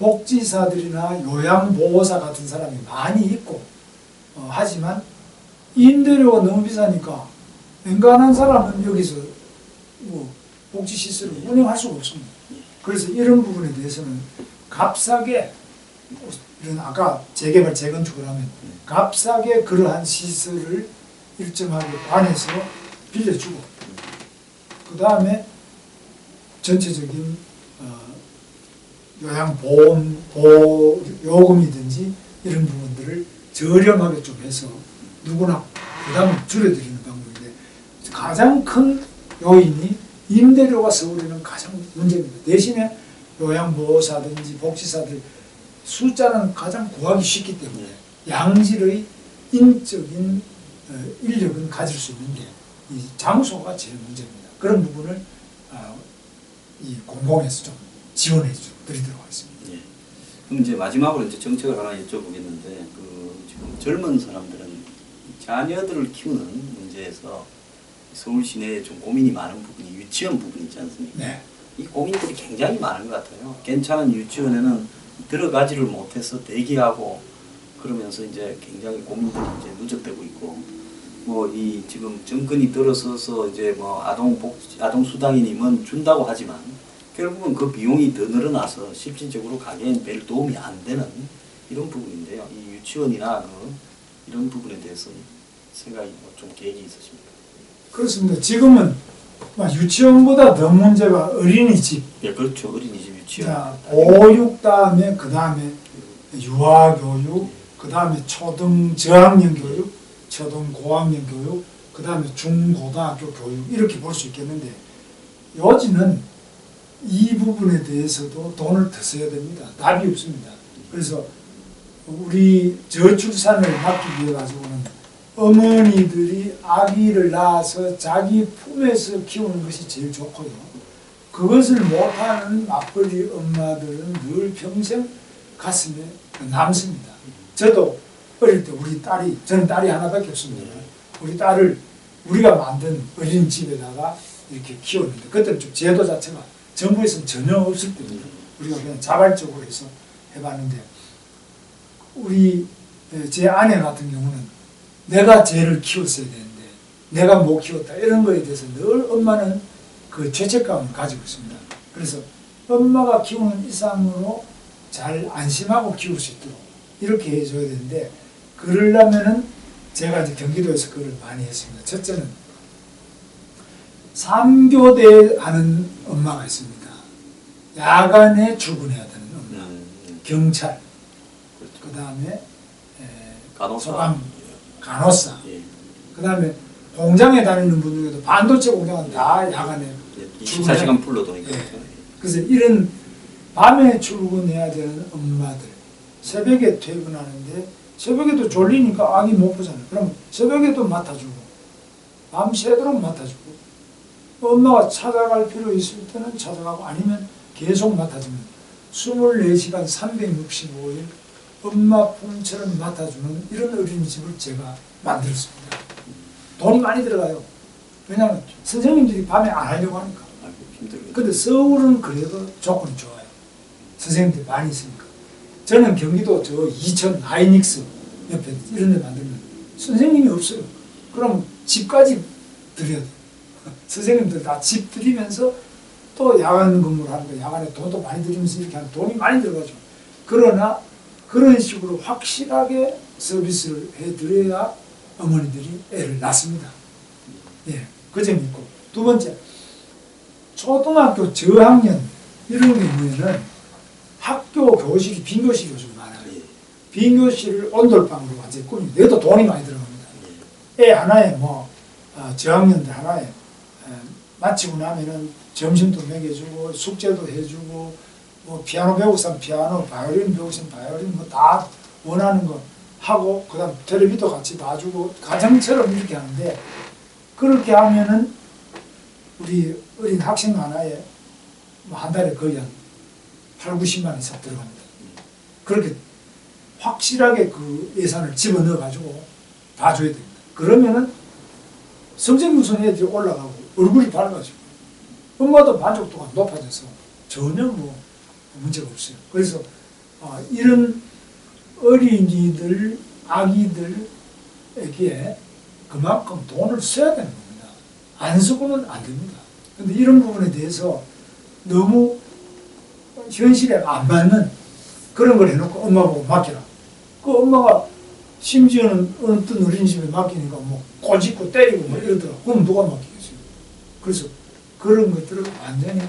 복지사들이나 요양보호사 같은 사람이 많이 있고 하지만 임대료가 너무 비싸니까 엔간한 사람은 여기서 뭐 복지시설을 운영할 수가 없습니다. 그래서 이런 부분에 대해서는 값싸게 이런 아까 재개발 재건축을 하면 값싸게 그러한 시설을 일정하게 관해서 빌려주고 그 다음에 전체적인 요양보험 요금이든지 이런 부분들을 저렴하게 좀 해서 누구나 부담을 줄여드리는 방법인데 가장 큰 요인이 임대료가 서울에는 가장 문제입니다. 대신에 요양보호사든지 복지사들 숫자는 가장 구하기 쉽기 때문에 양질의 인적인 인력은 가질 수 있는데 이 장소가 제일 문제입니다. 그런 부분을 이 공공에서 좀 지원해 드리도록 하겠습니다. 예. 그럼 이제 마지막으로 이제 정책을 하나 여쭤보겠는데 지금 젊은 사람들은 자녀들을 키우는 문제에서 서울 시내에 좀 고민이 많은 부분이 유치원 부분이 있지 않습니까? 네. 이 고민들이 굉장히 많은 것 같아요. 괜찮은 유치원에는 들어가지를 못해서 대기하고 그러면서 이제 굉장히 고민들이 이제 누적되고 있고 뭐 이 지금 정권이 들어서서 이제 뭐 아동 수당이니 뭔 준다고 하지만 결국은 그 비용이 더 늘어나서 실질적으로 가게엔 별 도움이 안 되는 이런 부분인데요. 이 유치원이나 이런 부분에 대해서 생각이 좀 계획이 있으십니까? 그렇습니다. 지금은 유치원보다 더 문제가 어린이집. 예, 그렇죠. 어린이집 유치원. 자, 보육 다음에 그 다음에 유아교육, 그 다음에 초등 저학년 교육, 초등 고학년 교육, 그 다음에 중고등학교 교육 이렇게 볼 수 있겠는데 요지는 이 부분에 대해서도 돈을 더 써야 됩니다. 답이 없습니다. 그래서 우리 저출산을 막기 위해 가지고는 어머니들이 아기를 낳아서 자기 품에서 키우는 것이 제일 좋고요. 그것을 못하는 맞벌이 엄마들은 늘 평생 가슴에 남습니다. 저도 어릴 때 저는 딸이 하나밖에 없습니다. 우리 딸을 우리가 만든 어린이집에다가 이렇게 키웠는데 그때는 좀 제도 자체가 정부에서는 전혀 없을 때입니다. 우리가 그냥 자발적으로 해서 해봤는데 제 아내 같은 경우는 내가 쟤를 키웠어야 되는데 내가 못 키웠다 이런 거에 대해서 늘 엄마는 그 죄책감을 가지고 있습니다. 그래서 엄마가 키우는 이상으로 잘 안심하고 키울 수 있도록 이렇게 해줘야 되는데 그러려면은 제가 이제 경기도에서 그걸 많이 했습니다. 첫째는 3교대 하는 엄마가 있습니다. 야간에 출근해야 되는 엄마, 경찰, 그 다음에 소방, 간호사, 그 다음에 공장에 다니는 분 중에도 반도체 공장은 다 야간에 24시간 풀로 도니까. 그래서 이런 밤에 출근해야 되는 엄마들 새벽에 퇴근하는데 새벽에도 졸리니까 아기 못 보잖아요. 그럼 새벽에도 맡아주고 밤새도록 맡아주고 엄마가 찾아갈 필요 있을 때는 찾아가고 아니면 계속 맡아주면 24시간 365일 엄마 품처럼 맡아주는 이런 어린이집을 제가 만들었습니다. 돈이 많이 들어가요. 왜냐하면 선생님들이 밤에 안 하려고 하니까. 근데 서울은 그래도 조건이 좋아요. 선생님들이 많이 있으니까. 저는 경기도 저 이천 하이닉스 옆에 이런 데 만들면 선생님이 없어요. 그럼 집까지 드려야 돼요. 선생님들 다 집 드리면서 또 야간 근무를 하는 거예요. 야간에 돈도 많이 들이면서 이렇게 하면 돈이 많이 들어가죠. 그러나 그런 식으로 확실하게 서비스를 해드려야 어머니들이 애를 낳습니다. 예, 그 점이 있고. 두 번째, 초등학교 저학년 이런 경우에는 학교 교실이 빈 교실이 요즘 많아요. 빈 교실을 온돌방으로 완전히 꾸미고 여기도 돈이 많이 들어갑니다. 애 하나에 저학년들 하나에 마치고 나면은 점심도 먹여주고 숙제도 해주고 뭐 피아노 배우고 있으면 피아노, 바이올린 배우고 있으면 바이올린 뭐 다 원하는 거 하고 그다음 텔레비도 같이 봐주고 가정처럼 이렇게 하는데 그렇게 하면은 우리 어린 학생 하나에 뭐 한 달에 거의 한 8, 90만 원 이상 들어갑니다. 그렇게 확실하게 그 예산을 집어넣어 가지고 봐줘야 됩니다. 그러면은 성적 유선 애들이 올라가고 얼굴이 밝아지고 엄마도 만족도가 높아져서 전혀 뭐 문제가 없어요. 그래서 이런 어린이들, 아기들에게 그만큼 돈을 써야 되는 겁니다. 안 쓰고는 안 됩니다. 근데 이런 부분에 대해서 너무 현실에 안 맞는 그런 걸 해놓고 엄마 보고 맡겨라. 그 엄마가 심지어는 어떤 어린이집에 맡기니까 뭐 꼬집고 때리고 뭐 이러더라. 그럼 누가 맡기겠어요? 그래서 그런 것들을 완전히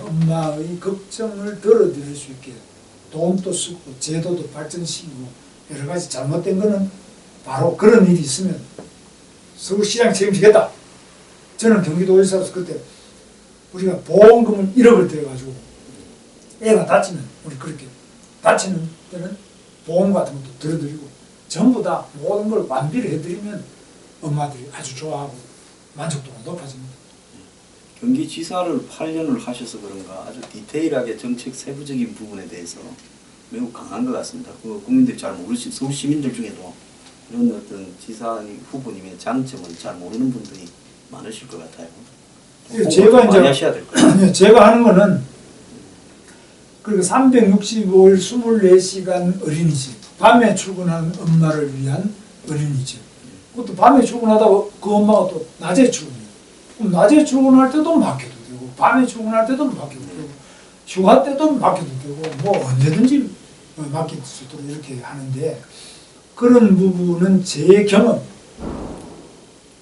엄마의 걱정을 덜어드릴 수 있게 돈도 쓰고 제도도 발전시키고 여러 가지 잘못된 거는 바로 그런 일이 있으면 서울시장이 책임지겠다. 저는 경기도지사로서 그때 우리가 보험금을 1억을 들여가지고 애가 다치면 우리 그렇게 다치는 때는 보험 같은 것도 들어드리고 전부 다 모든 걸 완비를 해드리면 엄마들이 아주 좋아하고 만족도가 높아집니다. 경기지사를 8년을 하셔서 그런가 아주 디테일하게 정책 세부적인 부분에 대해서 매우 강한 것 같습니다. 그 국민들이 잘 모르시, 서울 시민들 중에도 이런 어떤 지사 후보님의 장점을 잘 모르는 분들이 많으실 것 같아요. 제가 많이 하셔야 될 거예요. 이제 제가 하는 거는 그리고 365일 24시간 어린이집, 밤에 출근하는 엄마를 위한 어린이집. 그것도 밤에 출근하다가 그 엄마가 또 낮에 출근해요. 그럼 낮에 출근할 때도 맡겨도 되고, 밤에 출근할 때도 맡겨도 되고, 휴가 때도 맡겨도 되고, 뭐 언제든지 맡길 수 있도록 이렇게 하는데, 그런 부분은 제 경험,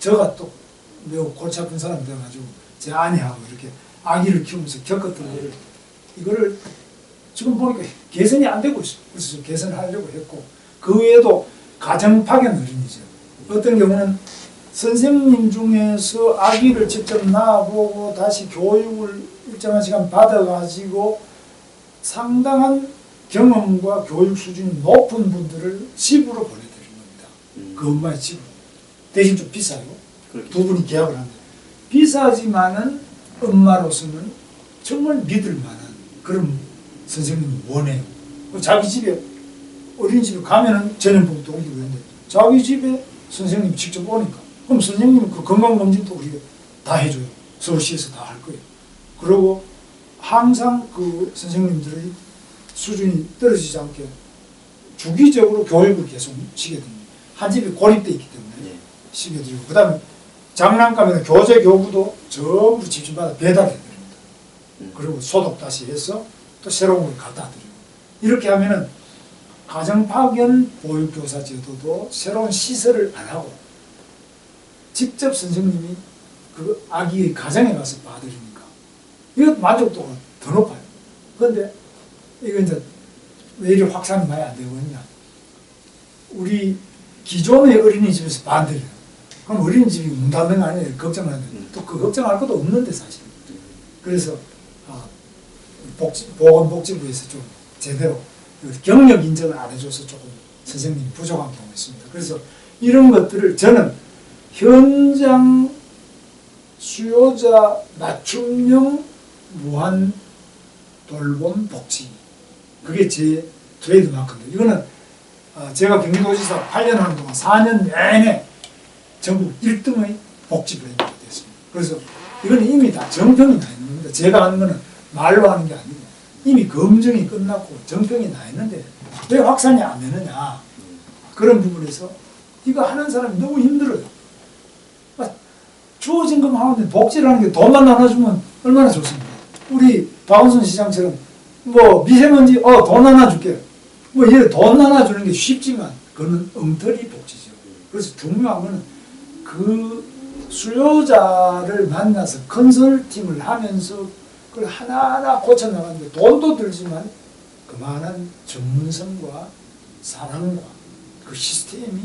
제가 또 매우 골치 아픈 사람 돼가지고 제 아내하고 이렇게 아기를 키우면서 겪었던 거를 이거를 지금 보니까 개선이 안 되고 있어요. 그래서 좀 개선하려고 했고, 그 외에도 가정 파견 어린이집. 어떤 경우는 선생님 중에서 아기를 직접 낳아보고 다시 교육을 일정한 시간 받아가지고 상당한 경험과 교육 수준이 높은 분들을 집으로 보내드리는 겁니다. 그 엄마의 집으로. 대신 좀 비싸요. 두 분이 계약을 합니다. 비싸지만은 엄마로서는 정말 믿을 만한 그런 선생님이 원해요. 자기 집에 어린이집에 가면은 전염병도 오기로 했는데 자기 집에 선생님이 직접 오니까 그럼 선생님은 그 건강검진도 우리가 다 해줘요. 서울시에서 다 할 거예요. 그리고 항상 그 선생님들의 수준이 떨어지지 않게 주기적으로 교육을 계속 시켜드립니다. 한 집에 고립되어 있기 때문에 시켜드리고 그 다음에 장난감이나 교재 교구도 전부 집집마다 배달해드립니다. 그리고 소독 다시 해서 또 새로운 걸 갖다 드리고 이렇게 하면은 가정파견 보육교사 제도도 새로운 시설을 안 하고 직접 선생님이 그 아기의 가정에 가서 봐드리니까 이것 만족도가 더 높아요. 그런데 이거 이제 왜 이렇게 확산이 많이 안 되고 있냐. 우리 기존의 어린이집에서 반대를 해요. 그럼 어린이집이 문 닫는 거 아니에요. 걱정하는데 또 그 걱정할 것도 없는데 사실. 그래서 보건복지부에서 좀 제대로 경력 인정을 안 해줘서 조금 선생님이 부족한 경우가 있습니다. 그래서 이런 것들을 저는 현장 수요자 맞춤형 무한 돌봄 복지 그게 제 트레이드 마크인데 이거는 제가 경기도지사 8년 하는 동안 4년 내내 전국 1등의 복지 브랜드가 됐습니다. 그래서 이건 이미 다 정평이 나 있는 겁니다. 제가 하는 거는 말로 하는 게 아니고 이미 검증이 끝났고 정평이 나 있는데 왜 확산이 안 되느냐 그런 부분에서 이거 하는 사람이 너무 힘들어요. 주어진 것만 하는데 복지를 하는 게 돈만 나눠주면 얼마나 좋습니까? 우리 박원순 시장처럼 뭐 미세먼지 돈 나눠줄게 뭐 이래 돈 나눠주는 게 쉽지만 그거는 엉터리 복지죠. 그래서 중요한 거는 그 수요자를 만나서 컨설팅을 하면서 그걸 하나하나 고쳐나가는데 돈도 들지만 그만한 전문성과 사랑과 그 시스템이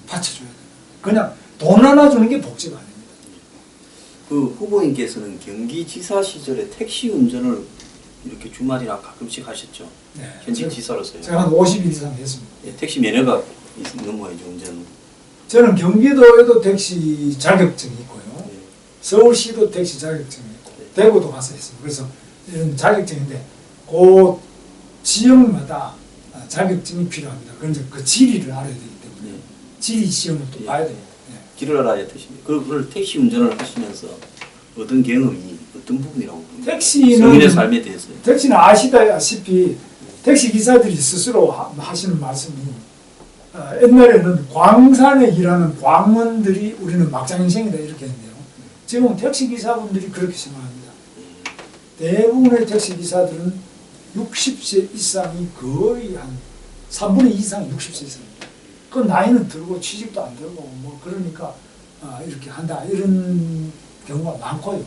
받쳐줘야 돼요. 그냥 돈 하나 주는 게 복지가 아닙니다. 그 후보님께서는 경기지사 시절에 택시 운전을 이렇게 주말이나 가끔씩 하셨죠? 네, 현직 지사로서요. 제가 한 50일 이상 했습니다. 택시 면허가 있는 모양이죠, 운전은. 저는 경기도에도 택시 자격증이 있고요. 서울시도 택시 자격증이 있고 대구도 가서 했습니다. 그래서 이런 자격증인데 그 지역마다 자격증이 필요합니다. 그런데 그 지리를 알아야 되기 때문에 지리 시험을 또 봐야 됩니다. 길을 알아야 택시. 그걸 택시 운전을 하시면서 얻은 경험이 어떤 부분이라고 봅니까? 택시는 서민의 삶에 대해서요. 택시는 아시다시피 택시 기사들이 스스로 하시는 말씀이 옛날에는 광산에 일하는 광원들이 우리는 막장인생이다 이렇게 했는데요. 지금 택시 기사분들이 그렇게 생각합니다. 대부분의 택시 기사들은 60세 이상이 거의 한 3분의 2 이상이 60세 이상입니다. 그 나이는 들고 취직도 안 되고 뭐 그러니까 이렇게 한다 이런 경우가 많고요.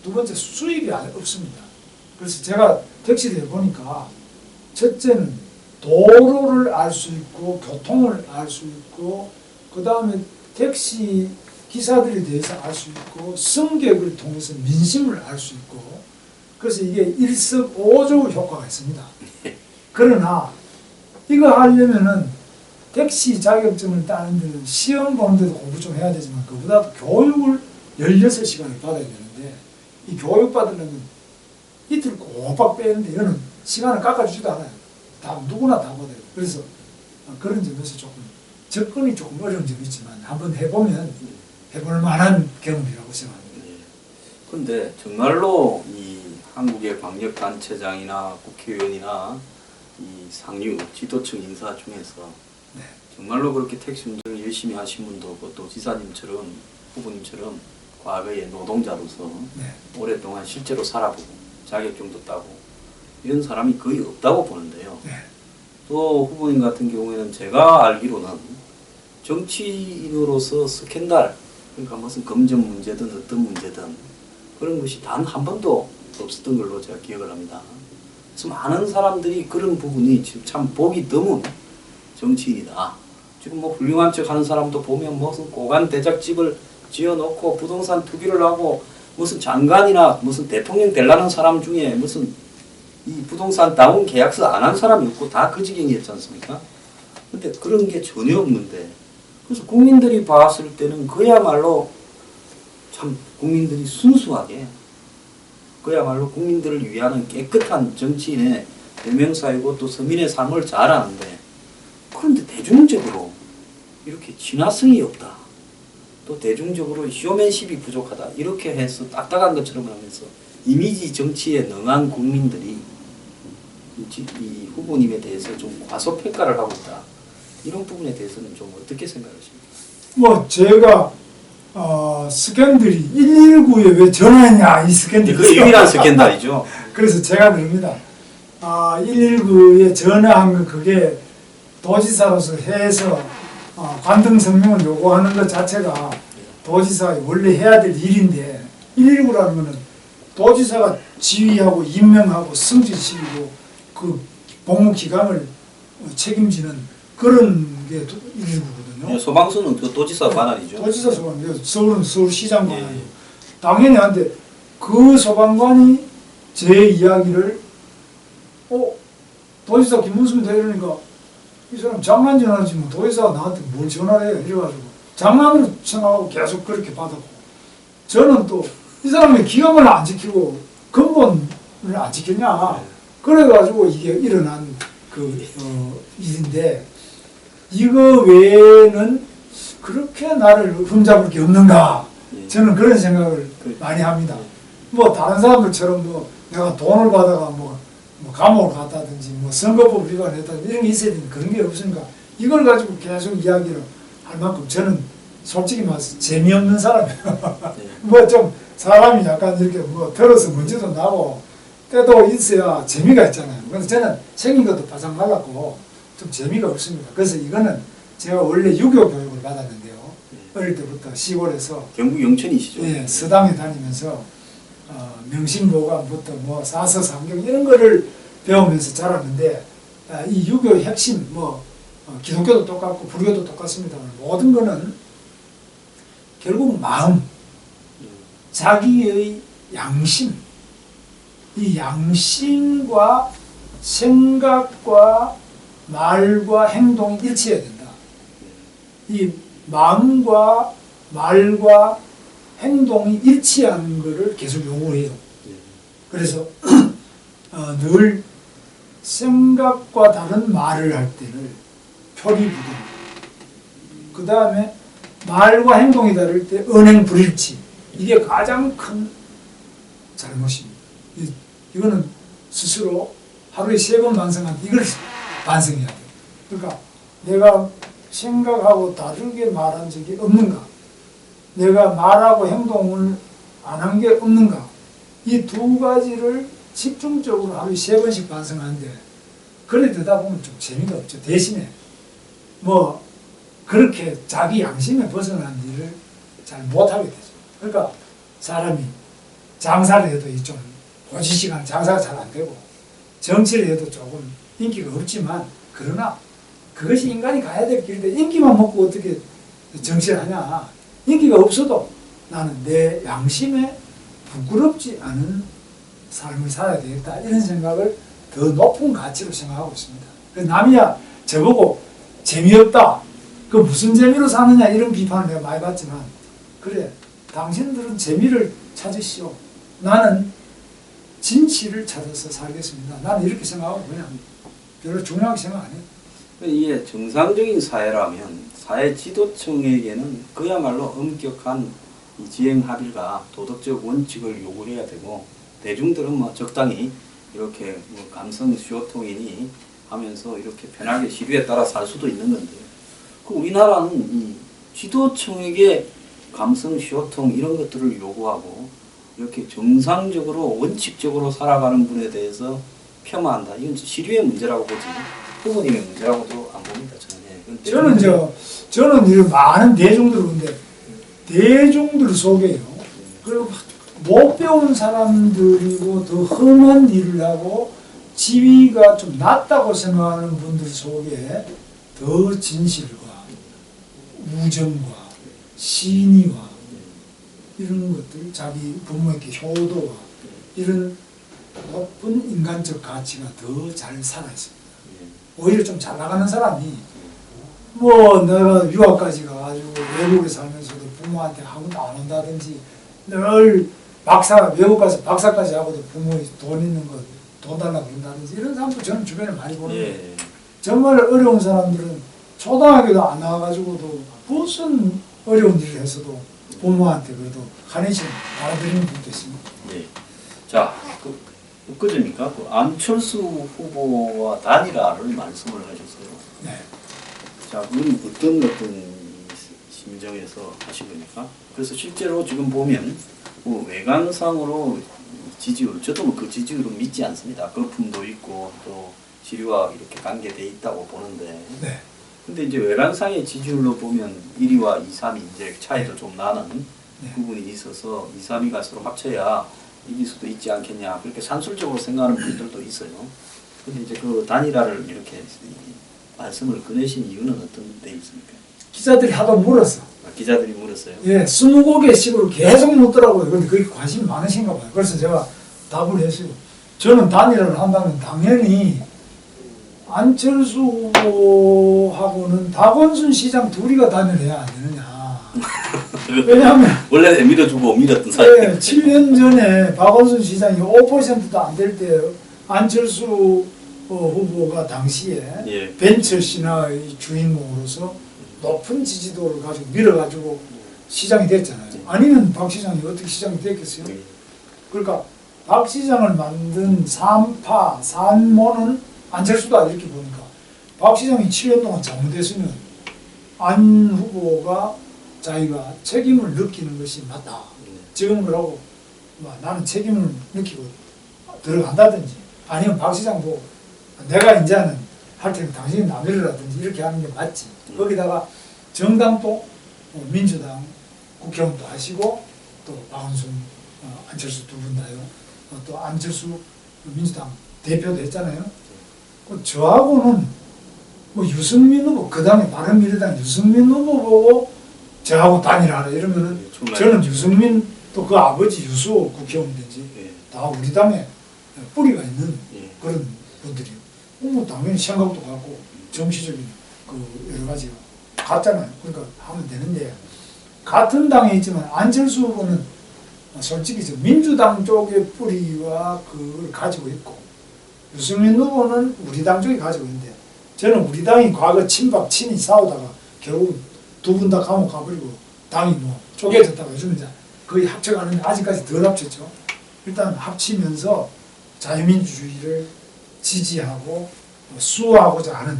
두 번째 수입이 없습니다. 그래서 제가 택시를 해보니까 첫째는 도로를 알 수 있고 교통을 알 수 있고 그 다음에 택시 기사들에 대해서 알 수 있고 승객을 통해서 민심을 알 수 있고 그래서 이게 일석오조 효과가 있습니다. 그러나 이거 하려면은 택시 자격증을 따는 데는 시험 보는 데도 공부 좀 해야 되지만 그보다 교육을 16시간을 받아야 되는데 이 교육 받으려면 이틀 꼬박 빼는데 이거는 시간을 깎아주지도 않아요. 다 누구나 다 받아요. 그래서 그런 점에서 조금 접근이 조금 어려운 점이 있지만 한번 해보면 해볼 만한 경험이라고 생각합니다. 그런데 정말로 이 한국의 광역단체장이나 국회의원이나 이 상류 지도층 인사 중에서 네. 정말로 그렇게 택시 운전을 열심히 하신 분도 없고 또 지사님처럼 후보님처럼 과거의 노동자로서 네. 오랫동안 실제로 살아보고 자격증도 따고 이런 사람이 거의 없다고 보는데요. 네. 또 후보님 같은 경우에는 제가 알기로는 정치인으로서 스캔들 그러니까 무슨 검증 문제든 어떤 문제든 그런 것이 단 한 번도 없었던 걸로 제가 기억을 합니다. 그래서 많은 사람들이 그런 부분이 지금 참 보기 드문 정치인이다. 지금 뭐 훌륭한 척 하는 사람도 보면 무슨 고관 대작집을 지어놓고 부동산 투기를 하고 무슨 장관이나 무슨 대통령 되려는 사람 중에 무슨 이 부동산 다운 계약서 안 한 사람이 없고 다 그 지경이었지 않습니까? 근데 그런 게 전혀 없는데 그래서 국민들이 봤을 때는 그야말로 참 국민들이 순수하게 그야말로 국민들을 위하는 깨끗한 정치인의 대명사이고 또 서민의 삶을 잘 아는데 그런데 대중적으로 이렇게 진화성이 없다. 또 대중적으로 쇼맨십이 부족하다. 이렇게 해서 딱딱한 것처럼 하면서 이미지 정치에 능한 국민들이 이 후보님에 대해서 좀 과소평가를 하고 있다. 이런 부분에 대해서는 좀 어떻게 생각하십니까? 뭐 제가 스캔들이 119에 왜 전화했냐 이 스캔들이 그 유일한 스캔들이죠. 그래서 제가 그럽니다. 119에 전화한 거 그게 도지사로서 해서 관등 성명을 요구하는 것 자체가 도지사가 원래 해야 될 일인데 119라는 거는 도지사가 지휘하고 임명하고 승진시키고 그 복무기간을 책임지는 그런 게 119거든요. 소방서는 그 도지사 관할이죠. 도지사 소방, 서울은 서울시장 관할이고 예. 당연히 한데 그 소방관이 제 이야기를 도지사 김문수면 이러니까 이 사람 장난 전화하지 뭐 도지사가 나한테 뭘 전화를 해 이래가지고 장난으로 생각하고 계속 그렇게 받았고 저는 또 이 사람이 기강을 안 지키고 근본을 안 지켰냐 그래가지고 이게 일어난 일인데 이거 외에는 그렇게 나를 흠잡을 게 없는가 저는 그런 생각을 많이 합니다. 뭐 다른 사람들처럼 뭐 내가 돈을 받아가 뭐 감옥을 갔다든지 뭐 선거법 위반했다든지 이런 게 있어야 되는데 그런 게 없으니까 이걸 가지고 계속 이야기를 할 만큼 저는 솔직히 말해서 재미없는 사람이에요. 뭐 좀 사람이 약간 이렇게 뭐 들어서 먼지도 나고 때도 있어야 재미가 있잖아요. 그래서 저는 생긴 것도 바짝 말랐고 좀 재미가 없습니다. 그래서 이거는 제가 원래 유교 교육을 받았는데요. 어릴 때부터 시골에서 경북 영천이시죠? 예, 서당에 다니면서 명심보감부터 뭐 사서삼경 이런 거를 배우면서 자랐는데 이 유교의 핵심 기독교도 똑같고 불교도 똑같습니다만 모든 거는 결국 마음, 자기의 양심, 이 양심과 생각과 말과 행동이 일치해야 된다. 이 마음과 말과 행동이 일치하는 것을 계속 요구해요. 그래서 늘 생각과 다른 말을 할 때를 표리부동, 그 다음에 말과 행동이 다를 때 언행불일치, 이게 가장 큰 잘못입니다. 이거는 스스로 하루에 3번 반성하는데 이걸 반성해야 돼요. 그러니까 내가 생각하고 다르게 말한 적이 없는가? 내가 말하고 행동을 안 한 게 없는가? 이 두 가지를 집중적으로 하루에 3번씩 반성하는데 그래 되다 보면 좀 재미가 없죠. 대신에 뭐 그렇게 자기 양심에 벗어난 일을 잘 못하게 되죠. 그러니까 사람이 장사를 해도 좀 고지시간 장사가 잘 안 되고 정치를 해도 조금 인기가 없지만 그러나 그것이 인간이 가야 될 길인데 인기만 먹고 어떻게 정치를 하냐. 인기가 없어도 나는 내 양심에 부끄럽지 않은 삶을 살아야 되겠다 이런 생각을 더 높은 가치로 생각하고 있습니다. 남이야 저보고 재미없다. 그 무슨 재미로 사느냐 이런 비판을 내가 많이 받지만 그래 당신들은 재미를 찾으시오. 나는 진실을 찾아서 살겠습니다. 나는 이렇게 생각하고 그냥 별로 중요하게 생각 안 해요. 이게 정상적인 사회라면 사회 지도층에게는 그야말로 엄격한 이 지행 합의가 도덕적 원칙을 요구해야 되고 대중들은 뭐 적당히 이렇게 뭐 감성 쇼통이니 하면서 이렇게 편하게 시류에 따라 살 수도 있는 건데 그 우리나라는 이 지도층에게 감성 쇼통 이런 것들을 요구하고 이렇게 정상적으로 원칙적으로 살아가는 분에 대해서 폄하한다. 이건 시류의 문제라고 보지 후보님의 문제라고도 안 봅니다. 저는 이런 많은 대중들 보는데 대중들 속에요. 그리고 못 배운 사람들이고 더 험한 일을 하고 지위가 좀 낮다고 생각하는 분들 속에 더 진실과 우정과 신의와 이런 것들, 자기 부모에게 효도와 이런 높은 인간적 가치가 더 잘 살아있습니다. 오히려 좀 잘 나가는 사람이 뭐 내가 유학까지 가가지고 외국에 살면서도 부모한테 아무도 안 온다든지 늘 외국 가서 박사까지 하고도 부모의 돈 있는 거 돈 달라고 그런다든지 이런 사람도 저는 주변에 많이 보는데 정말 어려운 사람들은 초등학교도 안 나와가지고도 무슨 어려운 일을 해서도 부모한테 그래도 한해씩 알아드리는 분도 있습니다. 예. 자, 엊그제입니까? 안철수 후보와 단일화를 말씀을 하셨어요. 네. 자, 그건 어떤 심정에서 하신 겁니까? 그래서 실제로 지금 보면 외관상으로 지지율, 저도 그 지지율은 믿지 않습니다. 거품도 있고 또 시류와 이렇게 관계돼 있다고 보는데. 네. 근데 이제 외관상의 지지율로 보면 1위와 2, 3위 이제 차이도 좀 나는 부분이 있어서 2, 3위가 서로 합쳐야 이길 수도 있지 않겠냐 그렇게 산술적으로 생각하는 분들도 있어요. 근데 이제 그 단일화를 이렇게 말씀을 꺼내신 이유는 어떤 데 있습니까? 기자들이 하도 물었어. 기자들이 물었어요. 예, 20개씩으로 계속 묻더라고요. 근데 그게 관심이 많으신가 봐요. 그래서 제가 답을 했어요. 저는 단일화를 한다면 당연히 안철수 후보하고는 박원순 시장 둘이가 단일해야 안 되느냐. 왜냐하면 원래 밀어주고 밀었던 사이. 네, 7년 전에 박원순 시장이 5%도 안 될 때 안철수 후보가 당시에 벤처 신화의 주인공으로서 높은 지지도를 가지고 밀어가지고 시장이 됐잖아요. 아니면 박 시장이 어떻게 시장이 됐겠어요? 그러니까 박 시장을 만든 산파, 산모는 안철수다 이렇게 보니까 박 시장이 7년 동안 잘못했으면 안 후보가 자기가 책임을 느끼는 것이 맞다. 지금 그러고 나는 책임을 느끼고 들어간다든지 아니면 박 시장도 내가 이제는 할 테니 당신이 남일이라든지 이렇게 하는 게 맞지. 거기다가 정당도 민주당 국회의원도 하시고 또 박원순, 안철수 두 분 다요. 또 안철수 민주당 대표도 했잖아요. 저하고는 유승민 후보, 그 다음에 바른미래당 유승민 후보 보고 저하고 단일하라 이러면은 저는 유승민 또 그 아버지 유수호 국회의원이든지 다 우리 당에 뿌리가 있는 그런 분들이요. 당연히 생각도 같고 정치적인 그 여러 가지가 같잖아요. 그러니까 하면 되는데 같은 당에 있지만 안철수 후보는 솔직히 민주당 쪽의 뿌리와 그걸 가지고 있고 유승민 후보는 우리 당 쪽이 가지고 있는데 저는 우리 당이 과거 친박 친이 싸우다가 결국 두 분 다 감옥 가버리고 당이 쪼개졌다고 요즘 이제 거의 합쳐가는데 아직까지 덜 합쳤죠. 일단 합치면서 자유민주주의를 지지하고 수호하고자 하는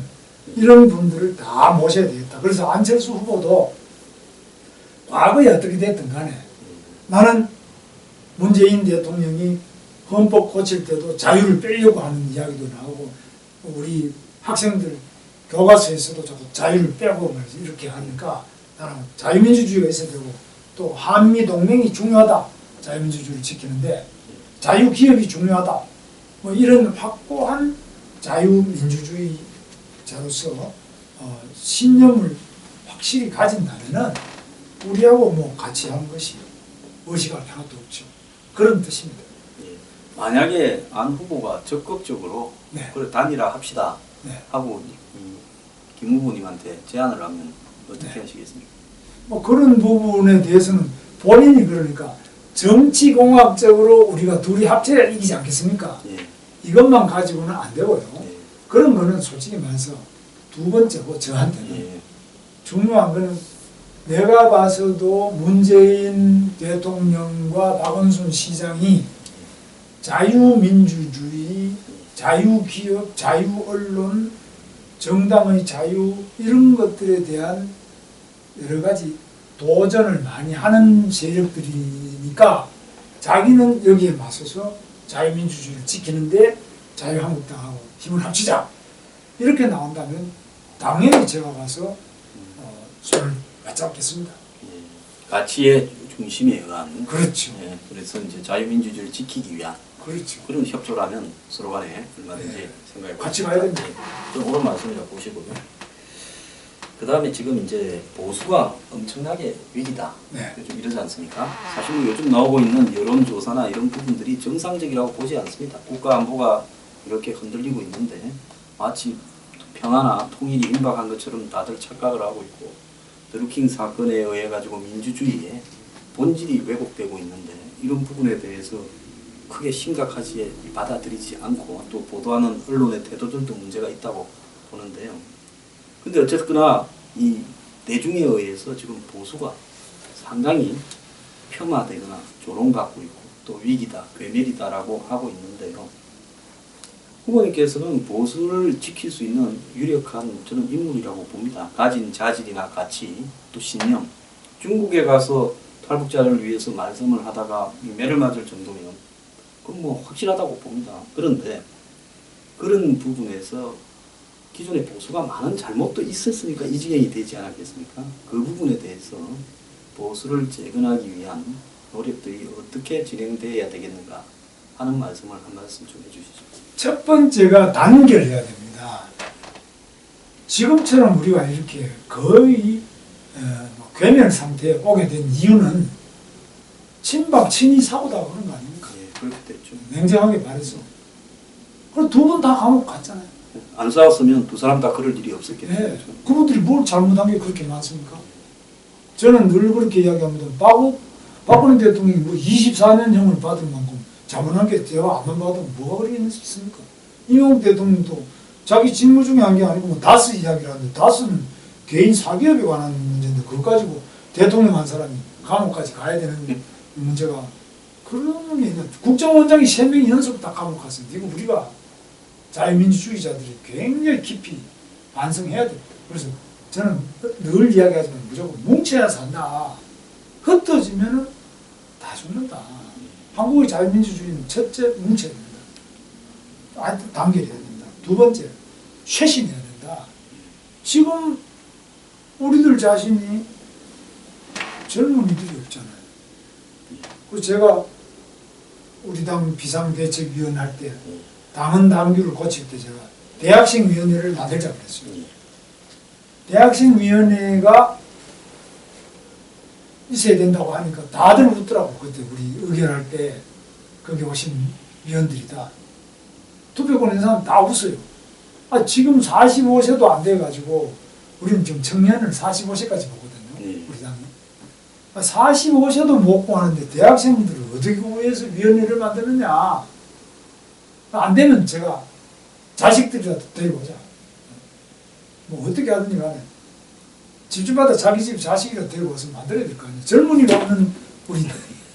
이런 분들을 다 모셔야 되겠다. 그래서 안철수 후보도 과거에 어떻게 됐든 간에 나는 문재인 대통령이 헌법 고칠 때도 자유를 빼려고 하는 이야기도 나오고 우리 학생들 교과서에서도 자꾸 자유를 빼고 말이지 이렇게 하니까 나는 자유민주주의가 있어야 되고 또 한미동맹이 중요하다. 자유민주주의를 지키는데 자유기업이 중요하다. 뭐 이런 확고한 자유민주주의자로서 신념을 확실히 가진다면은 우리하고 뭐 같이 하는 것이 의식할 하나도 없죠. 그런 뜻입니다. 예. 만약에 안 후보가 적극적으로 네. 그래 단일화 합시다 네. 하고 김 후보님한테 제안을 하면 어떻게 네. 하시겠습니까? 뭐 그런 부분에 대해서는 본인이 그러니까 정치공학적으로 우리가 둘이 합쳐야 이기지 않겠습니까? 예. 이것만 가지고는 안 되고요. 예. 그런 거는 솔직히 말해서 두 번째고 저한테는 예. 중요한 거는 내가 봐서도 문재인 대통령과 박원순 시장이 자유민주주의, 자유기업, 자유언론, 정당의 자유 이런 것들에 대한 여러 가지 도전을 많이 하는 세력들이니까 자기는 여기에 맞서서 자유민주주의를 지키는데 자유한국당하고 힘을 합치자 이렇게 나온다면 당연히 제가 가서 손을 맞잡겠습니다. 예. 가치의 중심에 의한 그렇죠. 예. 그래서 이제 자유민주주의를 지키기 위한 그렇죠. 그런 협조라면 서로 간에 얼마든지 네. 생각해 같이 가야 됩니다. 좀 옳은 말씀이라고 보시고요. 그 다음에 지금 이제 보수가 엄청나게 위기다. 네. 좀 이러지 않습니까? 사실 뭐 요즘 나오고 있는 여론조사나 이런 부분들이 정상적이라고 보지 않습니다. 국가 안보가 이렇게 흔들리고 있는데 마치 평화나 통일이 임박한 것처럼 다들 착각을 하고 있고 드루킹 사건에 의해 가지고 민주주의의 본질이 왜곡되고 있는데 이런 부분에 대해서 크게 심각하게 받아들이지 않고 또 보도하는 언론의 태도들도 문제가 있다고 보는데요. 근데 어쨌거나 이 대중에 의해서 지금 보수가 상당히 폄하되거나 조롱받고 있고 또 위기다, 괴멸이다라고 하고 있는데요. 후보님께서는 보수를 지킬 수 있는 유력한 저는 인물이라고 봅니다. 가진 자질이나 가치, 또 신념. 중국에 가서 탈북자를 위해서 말씀을 하다가 매를 맞을 정도면 그건 뭐 확실하다고 봅니다. 그런데 그런 부분에서 기존의 보수가 많은 잘못도 있었으니까 이 지경이 되지 않았겠습니까? 그 부분에 대해서 보수를 재건하기 위한 노력들이 어떻게 진행되어야 되겠는가 하는 말씀을 한 말씀 좀 해주시죠. 첫 번째가 단결해야 됩니다. 지금처럼 우리가 이렇게 거의 괴멸 상태에 오게 된 이유는 친박 친이 사고다 그런 거 아닙니까? 예, 그렇게 됐죠. 냉정하게 말해서. 그리고 두 분 다 감옥 갔잖아요. 안 싸웠으면 두 사람 다 그럴 일이 없었겠죠. 네. 그분들이 뭘 잘못한 게 그렇게 많습니까? 저는 늘 그렇게 이야기합니다. 박근혜 대통령이 뭐 24년형을 받을 만큼 잘못한 게 대화 안만 받으면 뭐가 그리 있습니까? 이명박 대통령도 자기 직무 중에 한 게 아니고 뭐 다스 이야기를 하는데 다스는 개인 사기업에 관한 문제인데 그거 가지고 대통령 한 사람이 감옥까지 가야 되는 문제가 그런 게 있나. 국정원장이 3명이 연속 다 감옥 갔습니다. 이거 우리가 자유민주주의자들이 굉장히 깊이 반성해야 돼요. 그래서 저는 늘 이야기하지만 무조건 뭉쳐야 산다. 흩어지면은 다 죽는다. 한국의 자유민주주의는 첫째 뭉쳐야 된다. 단결해야 된다. 두 번째 쇄신해야 된다. 지금 우리들 자신이 젊은이들이 없잖아요. 그 제가 우리 당 비상대책위원 할 때 당헌 당규를 고칠 때 제가 대학생위원회를 만들자 그랬어요. 대학생위원회가 있어야 된다고 하니까 다들 웃더라고. 그때 우리 의결할 때 거기 오신 위원들이 다 투표권 있는 사람 다 웃어요. 아, 지금 45세도 안 돼가지고 우리는 지금 청년을 45세까지 보거든요. 우리 당이. 45세도 못 구하는데 대학생들을 어떻게 구해서 위원회를 만드느냐. 안 되면 제가 자식들이라도 데리고 오자. 뭐 어떻게 하든지 간에 집집마다 자기 집 자식이라도 데리고 와서 만들어야 될 거 아니에요. 젊은이가 없는 우리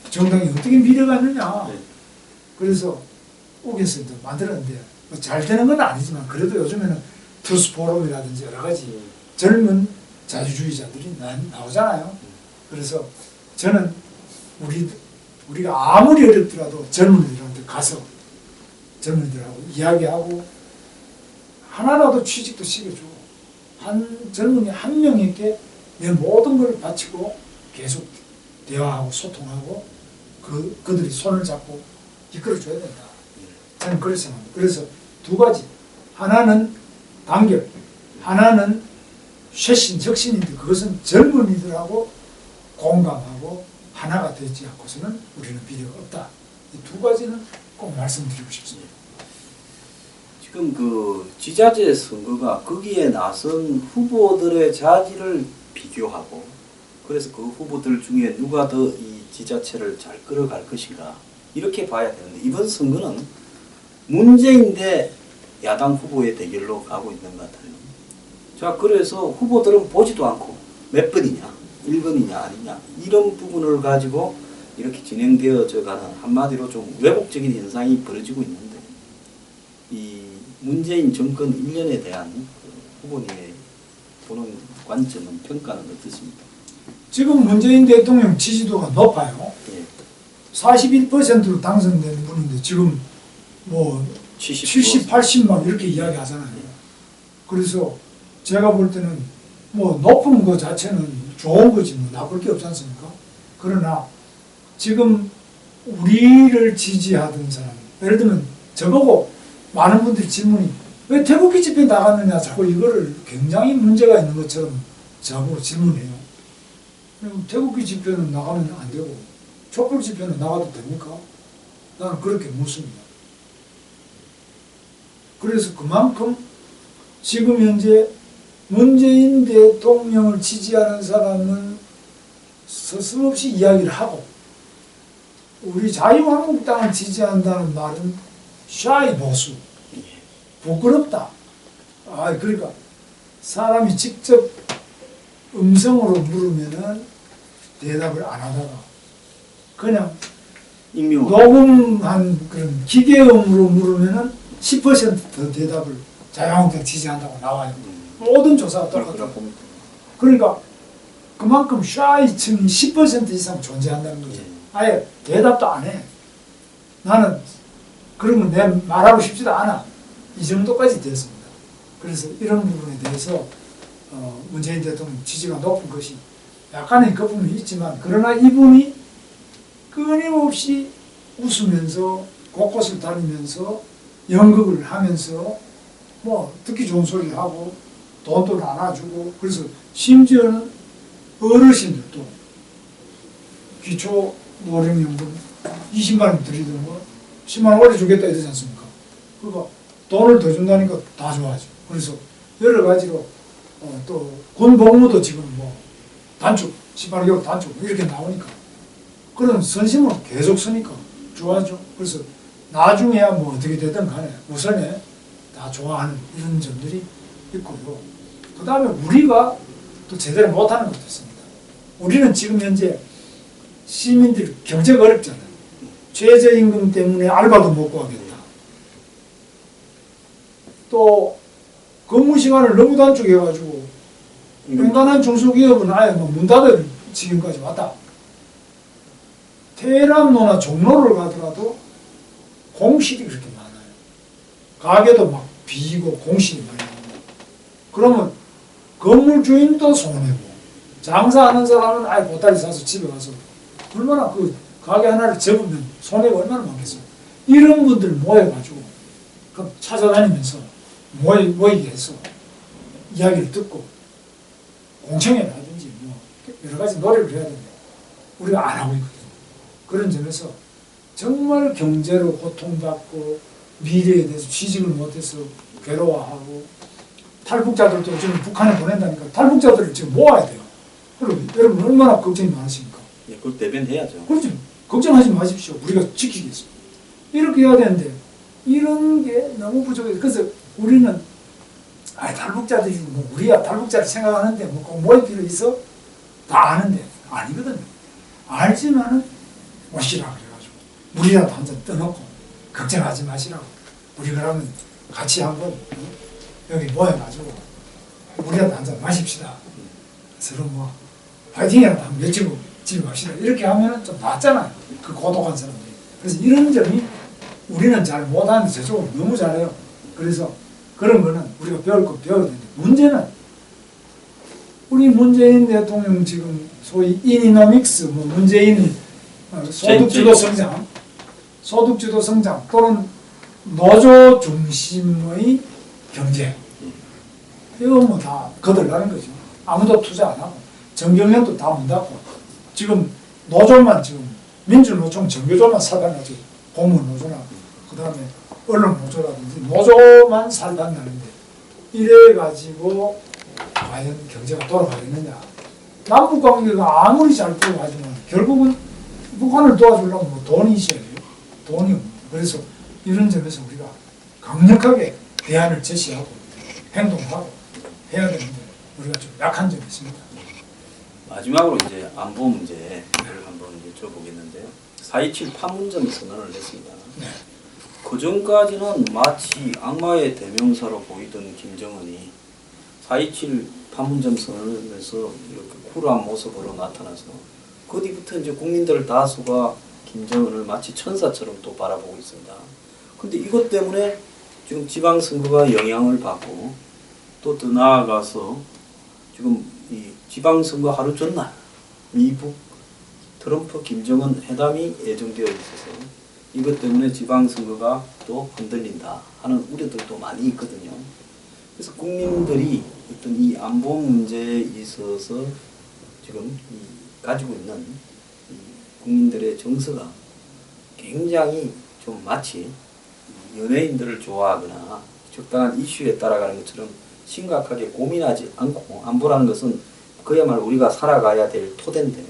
정당이 어떻게 미래가 있느냐. 그래서 오겠습니다. 만들었는데 뭐잘 되는 건 아니지만 그래도 요즘에는 투스 포럼이라든지 여러 가지 젊은 자유주의자들이 나오잖아요. 그래서 저는 우리가 아무리 어렵더라도 젊은이들한테 가서 젊은이들하고 이야기하고 하나라도 취직도 시켜주고 한 젊은이 한 명에게 내 모든 걸 바치고 계속 대화하고 소통하고 그들이 손을 잡고 이끌어줘야 된다. 저는 그렇게 생각합니다. 그래서 두 가지. 하나는 단결, 하나는 쇄신, 혁신인데 그것은 젊은이들하고 공감하고 하나가 되지 않고서는 우리는 미래가 없다. 이 두 가지는 꼭 말씀드리고 싶습니다. 지금 그 지자체 선거가 거기에 나선 후보들의 자질을 비교하고 그래서 그 후보들 중에 누가 더 이 지자체를 잘 끌어갈 것인가 이렇게 봐야 되는데 이번 선거는 문재인 대 야당 후보의 대결로 가고 있는 것 같아요. 자, 그래서 후보들은 보지도 않고 몇 번이냐, 1번이냐 아니냐 이런 부분을 가지고 이렇게 진행되어져 가는 한마디로 좀 왜곡적인 현상이 벌어지고 있는데 이 문재인 정권 1년에 대한 그 후보님의 보는 관점은 평가는 어떻습니까? 지금 문재인 대통령 지지도가 높아요. 예. 41%로 당선된 분인데 지금 뭐 70, 80 막 이렇게 이야기하잖아요. 그래서 제가 볼 때는 뭐 높은 거 자체는 좋은 거지 뭐 나쁠 게 없지 않습니까? 그러나 지금 우리를 지지하던 사람, 예를 들면 저보고 많은 분들이 질문이 왜 태극기 집회 나갔느냐 자꾸 이거를 굉장히 문제가 있는 것처럼 저보고 질문해요. 그럼 태극기 집회는 나가면 안 되고 촛불 집회는 나가도 됩니까? 나는 그렇게 묻습니다. 그래서 그만큼 지금 현재 문재인 대통령을 지지하는 사람은 서슴없이 이야기를 하고 우리 자유한국당을 지지한다는 말은 샤이 보수, 부끄럽다. 그러니까 사람이 직접 음성으로 물으면은 대답을 안 하다가 그냥 익명 녹음한 그런 기계음으로 물으면은 10%더 대답을 자유한국당 지지한다고 나와요. 모든 조사가 똑같아요. 그러니까 그만큼 샤이층이 10% 이상 존재한다는 거죠. 아예 대답도 안 해. 나는 그런 거 내 말하고 싶지도 않아. 이 정도까지 됐습니다. 그래서 이런 부분에 대해서 문재인 대통령 지지가 높은 것이 약간의 거품이 있지만 그러나 이분이 끊임없이 웃으면서 곳곳을 다니면서 연극을 하면서 뭐 듣기 좋은 소리를 하고 돈도 나눠주고 그래서 심지어는 어르신들도 기초 노령연금 20만 원 드리던 거 10만 원 오래 주겠다 이러지 않습니까? 그러니까 돈을 더 준다니까 다 좋아하죠. 그래서 여러 가지로 또 군 복무도 지금 뭐 단축 18개월 단축 이렇게 나오니까 그런 선심으로 계속 쓰니까 좋아하죠. 그래서 나중에야 뭐 어떻게 되든 간에 우선에 다 좋아하는 이런 점들이 있고요. 그 다음에 우리가 또 제대로 못하는 것도 있습니다. 우리는 지금 현재 시민들 경제가 어렵잖아요. 최저임금 때문에 알바도 못 구하겠다. 또 근무 시간을 너무 단축해가지고 웬간한 중소기업은 아예 문 닫을 지경까지 왔다. 테헤란로나 종로를 가더라도 공실이 그렇게 많아요. 가게도 막 비고 공실이 많이 나옵니다. 그러면 건물 주인도 손해고 장사하는 사람은 아예 보따리 사서 집에 가서 얼마나 그 가게 하나를 접으면 손해가 얼마나 많겠어요. 이런 분들 모여가지고 그 찾아다니면서 모이게 해서 이야기를 듣고 공청회를 하든지 뭐 여러 가지 노력을 해야 되는데 우리가 안 하고 있거든요. 그런 점에서 정말 경제로 고통받고 미래에 대해서 취직을 못해서 괴로워하고 탈북자들도 지금 북한에 보낸다니까 탈북자들을 지금 모아야 돼요. 여러분 얼마나 걱정이 많으십니까? 예, 그걸 대변해야죠. 그렇죠. 걱정하지 마십시오. 우리가 지키겠습니다. 이렇게 해야 되는데 이런 게 너무 부족해요. 그래서 우리는 탈북자들이 뭐 우리야 탈북자를 생각하는데 뭐 꼭 모일 필요 있어? 다 아는데 아니거든요. 알지만은 오시라 그래가지고 물이라도 한 잔 떠놓고 걱정하지 마시라고 우리 그러면 같이 한번 여기 모여가지고 우리한테 한잔 마십시다. 서로 뭐 파이팅이라도 한번 외치고 집에 갑시다. 이렇게 하면 좀 낫잖아요. 그 고독한 사람들이. 그래서 이런 점이 우리는 잘 못하는데 저쪽은 너무 잘해요. 그래서 그런 거는 우리가 배울 거 배워야 되는데 문제는 우리 문재인 대통령 지금 소위 이니노믹스 뭐 문재인 소득주도 성장 소득주도 성장 또는 노조 중심의 경제 이거 뭐 다 거들나는 거죠. 아무도 투자 안 하고 정경련도 다 문 닫고 지금 노조만 지금 민주노총 정교조만 살아나죠. 공무노조나 그 다음에 언론노조라든지 노조만 살아나는데 이래가지고 과연 경제가 돌아가겠느냐. 남북관계가 아무리 잘 돌아가지만 결국은 북한을 도와주려면 뭐 돈이 있어야 돼요. 돈이 없는. 그래서 이런 점에서 우리가 강력하게 대안을 제시하고 행동하고 해야 되는데 우리가 좀 약한 점이 있습니다. 마지막으로 이제 안보 문제를 한번 여쭤보겠는데요. 4.27 판문점 선언을 했습니다. 네. 그 전까지는 마치 악마의 대명사로 보이던 김정은이 4.27 판문점 선언에서 이렇게 쿨한 모습으로 나타나서 그 뒤부터 이제 국민들 다수가 김정은을 마치 천사처럼 또 바라보고 있습니다. 근데 이것 때문에 지금 지방선거가 영향을 받고 또 더 나아가서 지금 이 지방선거 하루 전날 미국 트럼프 김정은 회담이 예정되어 있어서 이것 때문에 지방선거가 또 흔들린다 하는 우려들도 많이 있거든요. 그래서 국민들이 어떤 이 안보 문제에 있어서 지금 가지고 있는 이 국민들의 정서가 굉장히 좀 마치 연예인들을 좋아하거나 적당한 이슈에 따라가는 것처럼 심각하게 고민하지 않고 안보라는 것은 그야말로 우리가 살아가야 될 토대인데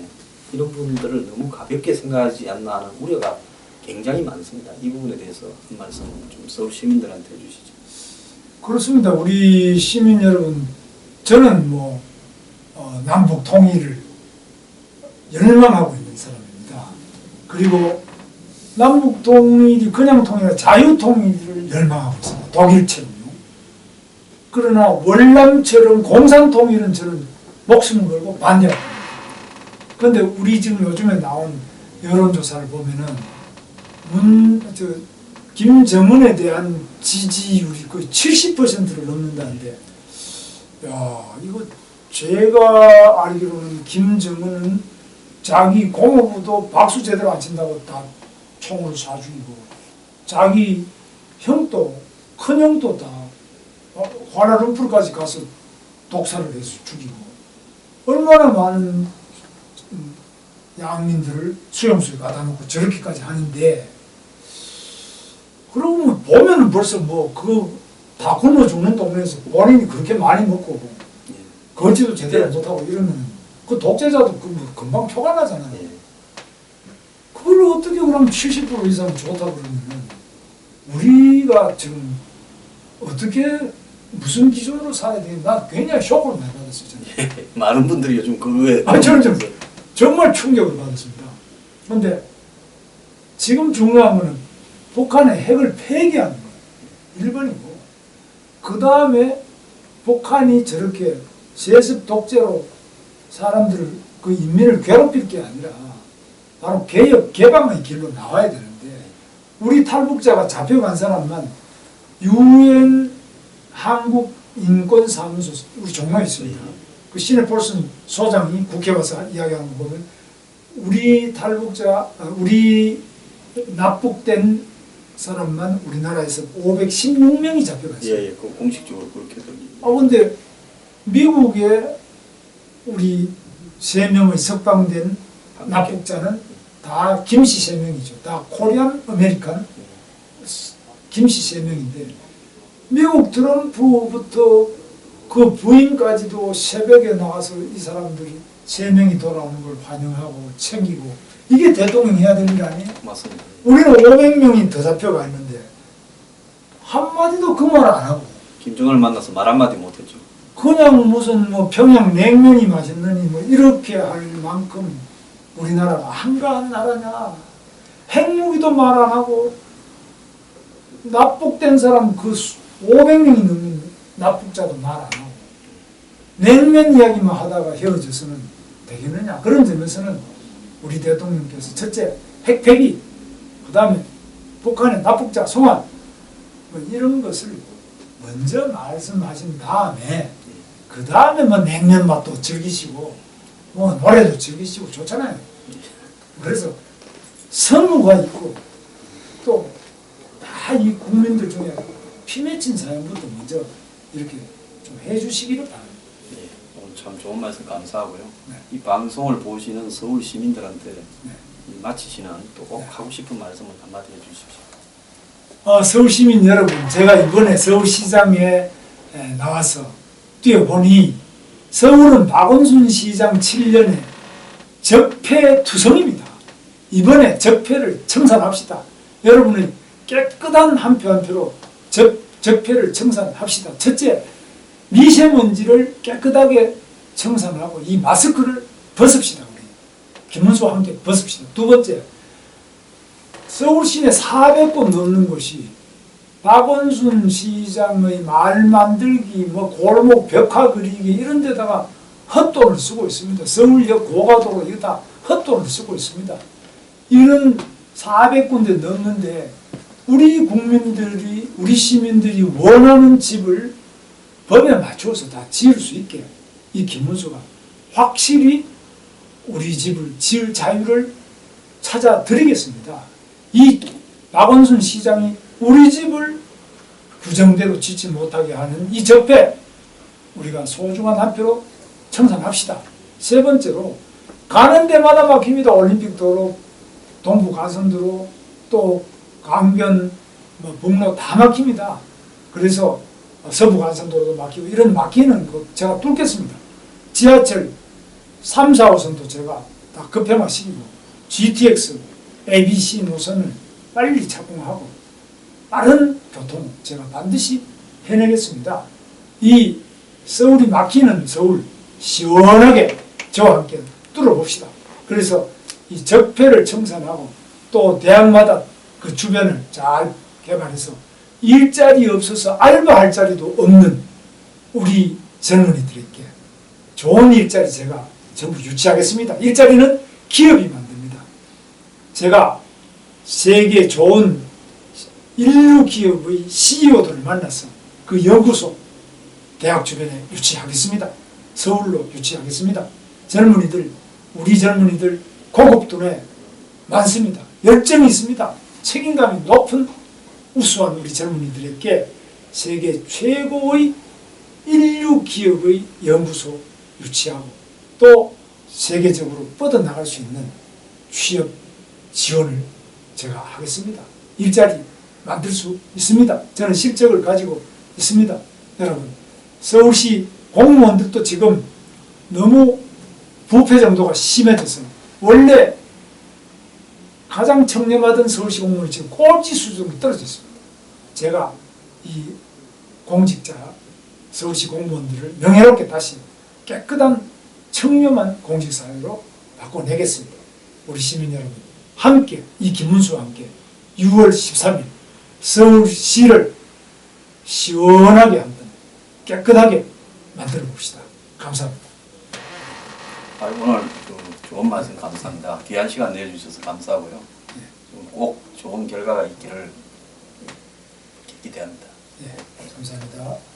이런 부분들을 너무 가볍게 생각하지 않나 하는 우려가 굉장히 많습니다. 이 부분에 대해서 한 말씀 좀 서울 시민들한테 해주시죠. 그렇습니다. 우리 시민 여러분, 저는 뭐 남북 통일을 열망하고 있는 사람입니다. 그리고 남북 통일이 그냥 통일이 자유 통일을 열망하고 있습니다. 독일처럼요. 그러나 월남처럼 공산 통일은 저는 목숨을 걸고 반대합니다. 그런데 우리 지금 요즘에 나온 여론조사를 보면은 김정은에 대한 지지율이 거의 70%를 넘는다는데, 야, 이거 제가 알기로는 김정은은 자기 고모부도 박수 제대로 안 친다고 다 총으로 쏴 죽이고, 자기 형도, 큰형도 다 화라룸푸르까지 가서 독살을 해서 죽이고, 얼마나 많은 양민들을 수용소에 가다 놓고 저렇게까지 하는데, 그러면 보면은 벌써 뭐 그 다 굶어 죽는 동네에서 본인이 그렇게 많이 먹고 거지도 제대로 못하고 이러면 그 독재자도 그 뭐 금방 표가 나잖아요. 그걸 어떻게 그럼 70% 이상 좋다고 그러면은 우리가 지금 어떻게 무슨 기준으로 살아야 되나 나 굉장히 쇼크를 많이 받았어요. 저는. 많은 분들이 요즘 그거에 저는 정말 충격을 받았습니다. 그런데 지금 중요한 거는 북한의 핵을 폐기하는 거예요. 1번이고 그 다음에 북한이 저렇게 세습 독재로 사람들을 그 인민을 괴롭힐 게 아니라 바로 개혁 개방의 길로 나와야 되는데 우리 탈북자가 잡혀간 사람만 UN 한국 인권사무소 우리 종로에 있습니다. 그 시네폴슨 소장이 국회 와서 이야기하는 거 보면 우리 탈북자 우리 납북된 사람만 우리나라에서 516명이 잡혀갔어요. 예, 그 공식적으로 그렇게 들립니다. 근데 미국에 우리 3명의 석방된 납북자는 다 김씨 3명이죠. 다 코리안 아메리칸 김씨 3명인데 미국 트럼프부터 그 부인까지도 새벽에 나와서 이 사람들이 3명이 돌아오는 걸 환영하고 챙기고 이게 대통령이 해야 되는 게 아니에요? 맞습니다. 우리는 500명이 더 잡혀가 있는데 한마디도 그 말 안 하고 김정은을 만나서 말 한마디 못했죠. 그냥 무슨 뭐 평양 냉면이 맛있느니 뭐 이렇게 할 만큼 우리나라가 한가한 나라냐. 핵무기도 말 안 하고 납북된 사람 그 500명이 넘는 납북자도 말 안 하고 냉면 이야기만 하다가 헤어져서는 되겠느냐. 그런 점에서는 우리 대통령께서 첫째 핵폐기, 그 다음에 북한의 납북자 송환 뭐 이런 것을 먼저 말씀하신 다음에 그 다음에 뭐 냉면 맛도 즐기시고 뭐 노래도 즐기시고 좋잖아요. 그래서 선무가 있고 또 다 이 국민들 중에 피 맺힌 사연부터 먼저 이렇게 좀 해주시기를 바랍니다. 네, 오늘 참 좋은 말씀 감사하고요. 네. 이 방송을 보시는 서울 시민들한테 네. 마치시는 또 꼭 네. 하고 싶은 말씀을 한마디 해주십시오. 서울 시민 여러분, 제가 이번에 서울시장에 나와서 뛰어보니 서울은 박원순 시장 7년의 적폐투성입니다. 이번에 적폐를 청산합시다. 여러분의 깨끗한 한 표 한 표로 적폐를 청산합시다. 첫째, 미세먼지를 깨끗하게 청산하고 이 마스크를 벗읍시다. 우리 김문수와 함께 벗읍시다. 두 번째, 서울 시내 400곳 넘는 곳이 박원순 시장의 말 만들기, 뭐 골목 벽화 그리기 이런 데다가 헛돈을 쓰고 있습니다. 서울역 고가도로 이거 다 헛돈을 쓰고 있습니다. 이런 400군데 넘는데 우리 국민들이, 우리 시민들이 원하는 집을 법에 맞춰서 다 지을 수 있게 이 김문수가 확실히 우리 집을 지을 자유를 찾아드리겠습니다. 이 박원순 시장이 우리 집을 규정대로 짓지 못하게 하는 이 적폐 우리가 소중한 한 표로 청산합시다. 세 번째로 가는 데마다 막힙니다. 올림픽도로, 동부가선도로, 또 강변, 북로 다 막힙니다. 그래서 서부가선도로도 막히고 이런 막히는 거 제가 뚫겠습니다. 지하철 3, 4호선도 제가 다 급행화시키고 GTX, ABC 노선을 빨리 착공하고 빠른 교통 제가 반드시 해내겠습니다. 이 서울이 막히는 서울 시원하게 저와 함께 뚫어봅시다. 그래서 이 적폐를 청산하고 또 대학마다 그 주변을 잘 개발해서 일자리 없어서 알바할 자리도 없는 우리 젊은이들에게 좋은 일자리 제가 전부 유치하겠습니다. 일자리는 기업이 만듭니다. 제가 세계 좋은 인류 기업의 CEO들을 만나서 그 연구소 대학 주변에 유치하겠습니다. 서울로 유치하겠습니다. 젊은이들, 우리 젊은이들 고급 돈에 많습니다. 열정이 있습니다. 책임감이 높은 우수한 우리 젊은이들에게 세계 최고의 인류 기업의 연구소 유치하고 또 세계적으로 뻗어나갈 수 있는 취업 지원을 제가 하겠습니다. 일자리 만들 수 있습니다. 저는 실적을 가지고 있습니다. 여러분, 서울시 공무원들도 지금 너무 부패 정도가 심해져서 원래 가장 청렴하던 서울시 공무원이 지금 꼴찌 수준으로 떨어졌습니다. 제가 이 공직자 서울시 공무원들을 명예롭게 다시 깨끗한 청렴한 공직사회로 바꿔내겠습니다. 우리 시민 여러분 함께 이 김문수와 함께 6월 13일 서울시를 시원하게 한번 깨끗하게 만들어 봅시다. 감사합니다. 오늘 좋은 말씀 감사합니다. 귀한 시간 내주셔서 감사하고요. 꼭 좋은 결과가 있기를 기대합니다. 네, 감사합니다.